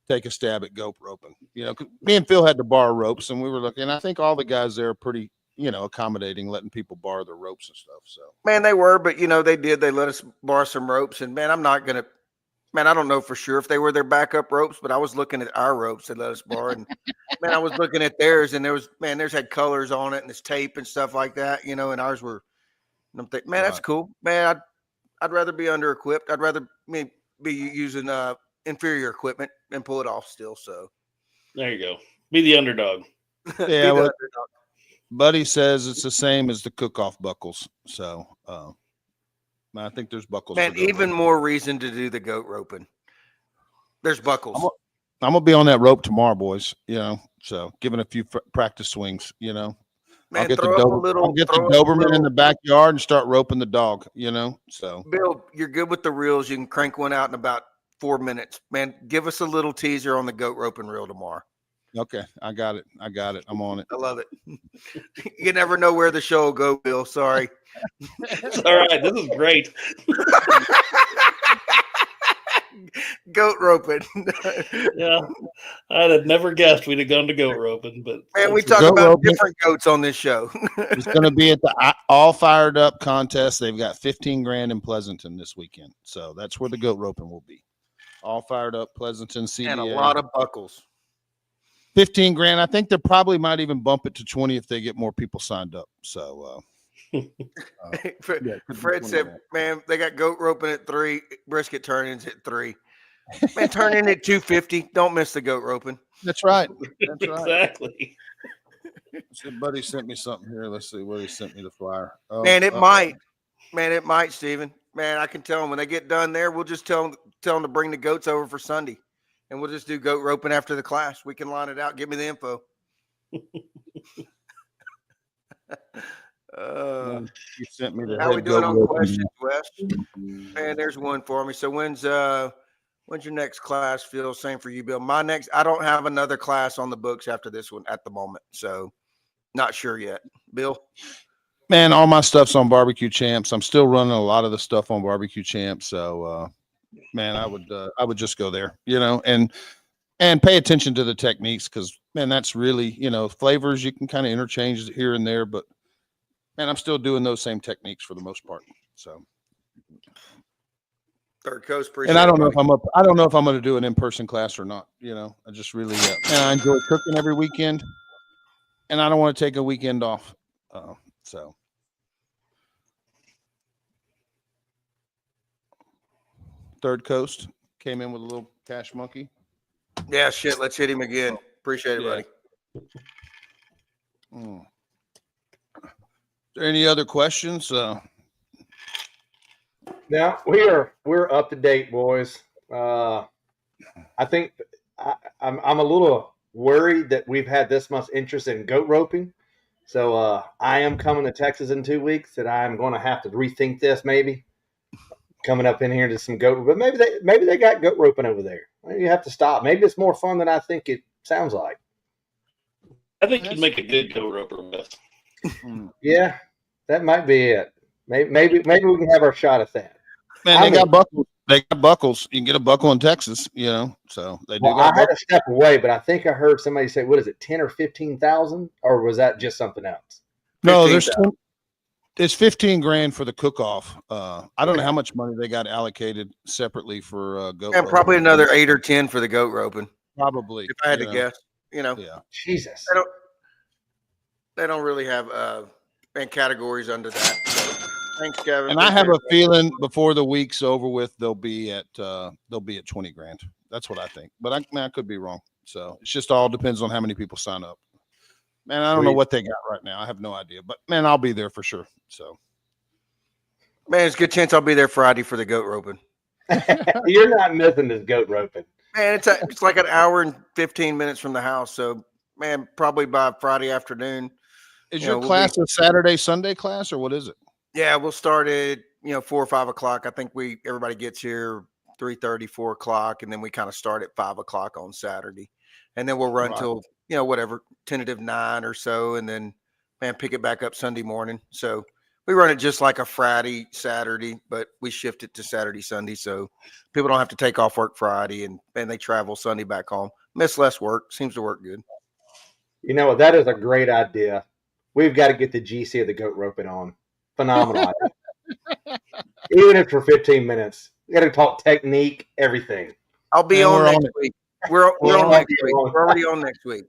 [SPEAKER 2] take a stab at goat roping. You know, 'cause me and Phil had to borrow ropes, and we were looking. I think all the guys there are pretty, you know, accommodating, letting people borrow their ropes and stuff. So,
[SPEAKER 3] man, they were, but you know, they did. They let us borrow some ropes, and man, I'm not gonna. Man, I don't know for sure if they were their backup ropes, but I was looking at our ropes they let us borrow, and man, I was looking at theirs, and theirs had colors on it and this tape and stuff like that, you know, and ours were. And I'm thinking, man, that's cool, man. I'd rather be under equipped. I'd rather be using inferior equipment and pull it off still. So
[SPEAKER 5] there you go. Be the underdog.
[SPEAKER 2] yeah, well, Buddy says it's the same as the cook-off buckles. So, I think there's buckles.
[SPEAKER 3] Man, even more reason to do the goat roping. There's buckles.
[SPEAKER 2] I'm gonna be on that rope tomorrow, boys. You know, so giving a few practice swings. You know,
[SPEAKER 3] man,
[SPEAKER 2] I'll get the Doberman in the backyard and start roping the dog. You know, so
[SPEAKER 3] Bill, you're good with the reels. You can crank one out in about 4 minutes. Man, give us a little teaser on the goat roping reel tomorrow.
[SPEAKER 2] Okay, I got it. I'm on it.
[SPEAKER 3] I love it. You never know where the show will go, Bill. Sorry.
[SPEAKER 5] All right, this is great.
[SPEAKER 3] Goat roping.
[SPEAKER 5] Yeah, I'd have never guessed we'd have gone to goat roping, but
[SPEAKER 3] man, we talk about different goats on this show.
[SPEAKER 2] It's going to be at the All Fired Up contest. They've got 15 grand in Pleasanton this weekend, so that's where the goat roping will be. All Fired Up, Pleasanton, CDA,
[SPEAKER 3] and a lot of buckles.
[SPEAKER 2] 15 grand. I think they probably might even bump it to 20 if they get more people signed up. So,
[SPEAKER 3] Fred said, man, they got goat roping at 3, brisket turn-ins at 3. Man, turn in at 250. Don't miss the goat roping.
[SPEAKER 2] That's right. That's right.
[SPEAKER 5] Exactly.
[SPEAKER 2] Somebody sent me something here. Let's see where he sent me the flyer. Oh,
[SPEAKER 3] man, it might. Man, it might, Steven. Man, I can tell them when they get done there, we'll just tell them to bring the goats over for Sunday. And we'll just do goat roping after the class. We can line it out. Give me the info.
[SPEAKER 2] You sent me the
[SPEAKER 3] how we doing on questions, Wes? Man, there's one for me. So when's your next class, Phil? Same for you, Bill. I don't have another class on the books after this one at the moment. So not sure yet. Bill?
[SPEAKER 2] Man, all my stuff's on BBQ Champs. I'm still running a lot of the stuff on BBQ Champs. So, man, I would just go there, you know, and pay attention to the techniques because, man, that's really, you know, flavors you can kind of interchange here and there, but man, I'm still doing those same techniques for the most part. So,
[SPEAKER 3] Third Coast,
[SPEAKER 2] and I don't know if I'm going to do an in-person class or not. You know, I just really, and I enjoy cooking every weekend, and I don't want to take a weekend off. So. Third Coast came in with a little cash monkey.
[SPEAKER 3] Yeah, shit. Let's hit him again. Appreciate it, buddy.
[SPEAKER 2] Any other questions?
[SPEAKER 4] Now we're up to date, boys. I think I'm a little worried that we've had this much interest in goat roping. So I am coming to Texas in 2 weeks, and I'm going to have to rethink this maybe. Coming up in here to some goat, but maybe they got goat roping over there. Maybe you have to stop. Maybe it's more fun than I think it sounds like.
[SPEAKER 5] I think you'd make a good goat roper with.
[SPEAKER 4] Yeah, that might be it. Maybe we can have our shot at that.
[SPEAKER 2] Man, they got buckles. They got buckles. You can get a buckle in Texas, you know. So they do.
[SPEAKER 4] Well, I had to step away, but I think I heard somebody say, "What is it, 10 or 15,000?" Or was that just something else?
[SPEAKER 2] No, it's 15 grand for the cook-off. I don't know how much money they got allocated separately for goat.
[SPEAKER 3] And probably another 8 or 10 for the goat roping.
[SPEAKER 2] Probably,
[SPEAKER 3] if I had to guess. You know,
[SPEAKER 2] yeah.
[SPEAKER 4] Jesus,
[SPEAKER 3] they don't really have categories under that. So, thanks, Kevin.
[SPEAKER 2] And I have a feeling before the week's over with, they'll be at 20 grand. That's what I think. But I could be wrong. So it's just all depends on how many people sign up. Man, I don't know what they got right now. I have no idea. But man, I'll be there for sure. So
[SPEAKER 3] man, it's a good chance I'll be there Friday for the goat roping.
[SPEAKER 4] You're not missing this goat roping.
[SPEAKER 3] Man, it's like an hour and 15 minutes from the house. So man, probably by Friday afternoon.
[SPEAKER 2] Is your class a Saturday, Sunday class, or what is it?
[SPEAKER 3] Yeah, we'll start at 4 or 5 o'clock. I think everybody gets here 3:30, 4 o'clock, and then we kind of start at 5 o'clock on Saturday, and then we'll run till whatever tentative 9 or so, and then pick it back up Sunday morning. So we run it just like a Friday, Saturday, but we shift it to Saturday, Sunday, so people don't have to take off work Friday and they travel Sunday back home. Miss less work. Seems to work good.
[SPEAKER 4] You know what? That is a great idea. We've got to get the GC of the goat roping on. Phenomenal idea. Even if for 15 minutes. We got to talk technique, everything.
[SPEAKER 3] I'll be on next week. We're on next week. We're already on next week.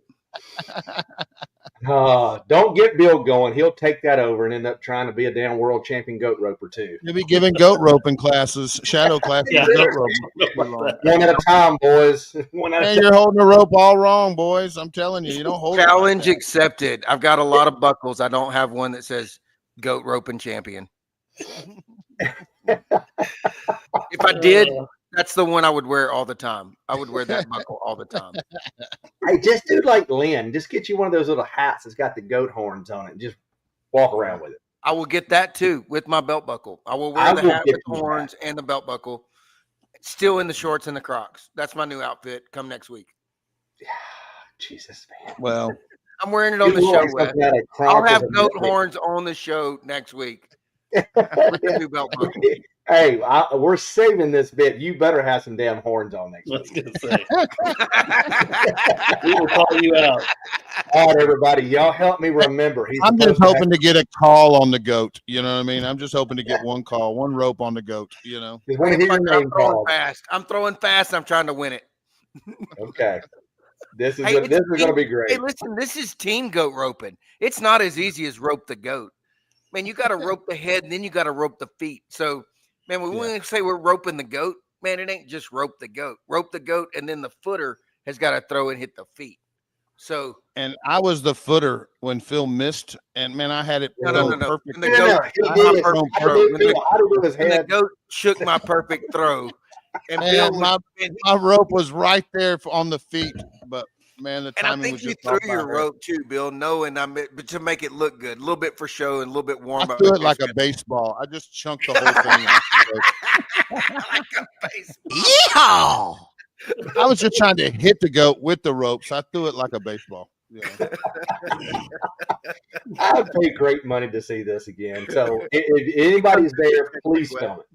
[SPEAKER 4] Don't get Bill going. He'll take that over and end up trying to be a damn world champion goat roper too.
[SPEAKER 2] He'll be giving goat roping classes, shadow classes. Goat roping.
[SPEAKER 4] One at a time, boys.
[SPEAKER 2] You're holding the rope all wrong, boys. I'm telling you, you don't hold
[SPEAKER 3] Challenge accepted. I've got a lot of buckles. I don't have one that says goat roping champion. If I did, that's the one I would wear all the time. I would wear that buckle all the time.
[SPEAKER 4] Hey, just do like Lynn. Just get you one of those little hats that's got the goat horns on it. And just walk around with it.
[SPEAKER 3] I will get that too with my belt buckle. I will wear the hat with horns and the belt buckle. Still in the shorts and the Crocs. That's my new outfit. Come next week.
[SPEAKER 4] Jesus, man.
[SPEAKER 2] Well,
[SPEAKER 3] I'm wearing it on the show, Wes. I'll have goat horns on the show next week. With the new belt buckle.
[SPEAKER 4] Hey, we're saving this bit. You better have some damn horns on next week.
[SPEAKER 5] I was gonna say. We will call you out.
[SPEAKER 4] All right, everybody. Y'all help me remember.
[SPEAKER 2] I'm just hoping to get a call on the goat. You know what I mean? I'm just hoping to get one call, one rope on the goat, you know.
[SPEAKER 3] I'm throwing fast. I'm trying to win it.
[SPEAKER 4] Okay. This is going to be great.
[SPEAKER 3] Hey, listen, this is team goat roping. It's not as easy as rope the goat. Man, you got to rope the head and then you got to rope the feet. So, man, when we say we're roping the goat, man, it ain't just rope the goat. Rope the goat, and then the footer has got to throw and hit the feet. So,
[SPEAKER 2] and I was the footer when Phil missed, and man, I had it perfect.
[SPEAKER 3] When the goat shook my perfect throw, and
[SPEAKER 2] man, my rope was right there on the feet, but. Man, the timing
[SPEAKER 3] and I think
[SPEAKER 2] was
[SPEAKER 3] you
[SPEAKER 2] just
[SPEAKER 3] threw your rope too, Bill, knowing but to make it look good, a little bit for show and a little bit warm
[SPEAKER 2] up.
[SPEAKER 3] I
[SPEAKER 2] threw it like a baseball. I just chunked the whole thing
[SPEAKER 3] like a baseball.
[SPEAKER 2] Yeehaw! I was just trying to hit the goat with the rope, so I threw it like a baseball. Yeah.
[SPEAKER 4] I would pay great money to see this again. So if anybody's there, please film it.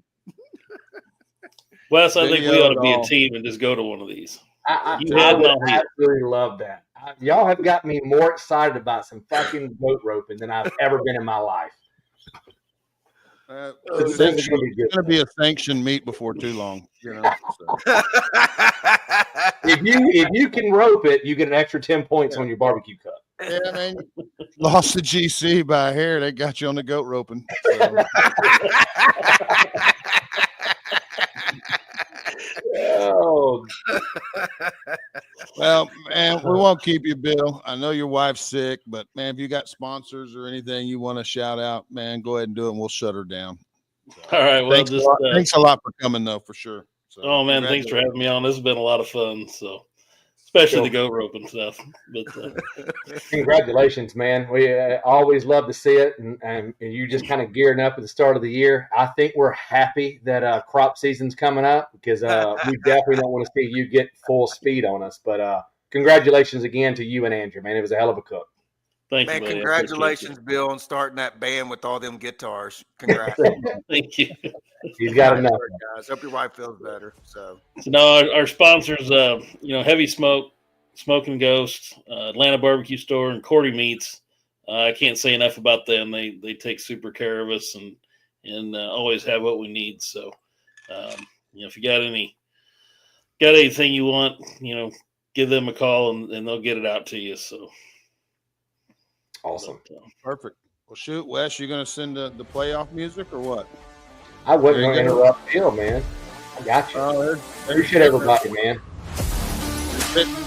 [SPEAKER 5] Wes, I think we ought to be a team and just go to one of these.
[SPEAKER 4] I would absolutely love that. Y'all have got me more excited about some fucking goat roping than I've ever been in my life.
[SPEAKER 2] It's going to be a sanctioned meet before too long. You know, so.
[SPEAKER 4] If you can rope it, you get an extra 10 points on your barbecue cup.
[SPEAKER 2] Yeah, man. Lost the GC by a hair. They got you on the goat roping. So.
[SPEAKER 4] Oh.
[SPEAKER 2] Well, man, we won't keep you, Bill. I know your wife's sick, but man, if you got sponsors or anything you want to shout out, man, go ahead and do it, and we'll shut her down. So,
[SPEAKER 5] all right. Well,
[SPEAKER 2] thanks a lot for coming, though, for sure. So,
[SPEAKER 5] oh man, thanks for having me on. This has been a lot of fun. So, especially the goat roping stuff. But
[SPEAKER 4] congratulations, man. We always love to see it, and you just kind of gearing up at the start of the year. I think we're happy that crop season's coming up because we definitely don't want to see you get full speed on us. But congratulations again to you and Andrew, man. It was a hell of a cook.
[SPEAKER 5] Thank
[SPEAKER 3] you,
[SPEAKER 5] man.
[SPEAKER 3] Congratulations, Bill, on starting that band with all them guitars. Congrats.
[SPEAKER 5] Thank you.
[SPEAKER 4] He's got enough,
[SPEAKER 3] guys. Hope your wife feels better. So
[SPEAKER 5] no, our sponsors, Heavy Smoke, Smoking Ghost, Atlanta Barbecue Store, and Cordy Meats. I can't say enough about them. They take super care of us and always have what we need. So, if you got anything you want, give them a call and they'll get it out to you. So.
[SPEAKER 4] Awesome.
[SPEAKER 2] Perfect. Well, shoot, Wes, you going to send the playoff music or what?
[SPEAKER 4] I wasn't going to interrupt Bill, man. I got you. Appreciate everybody, man.
[SPEAKER 2] That's it.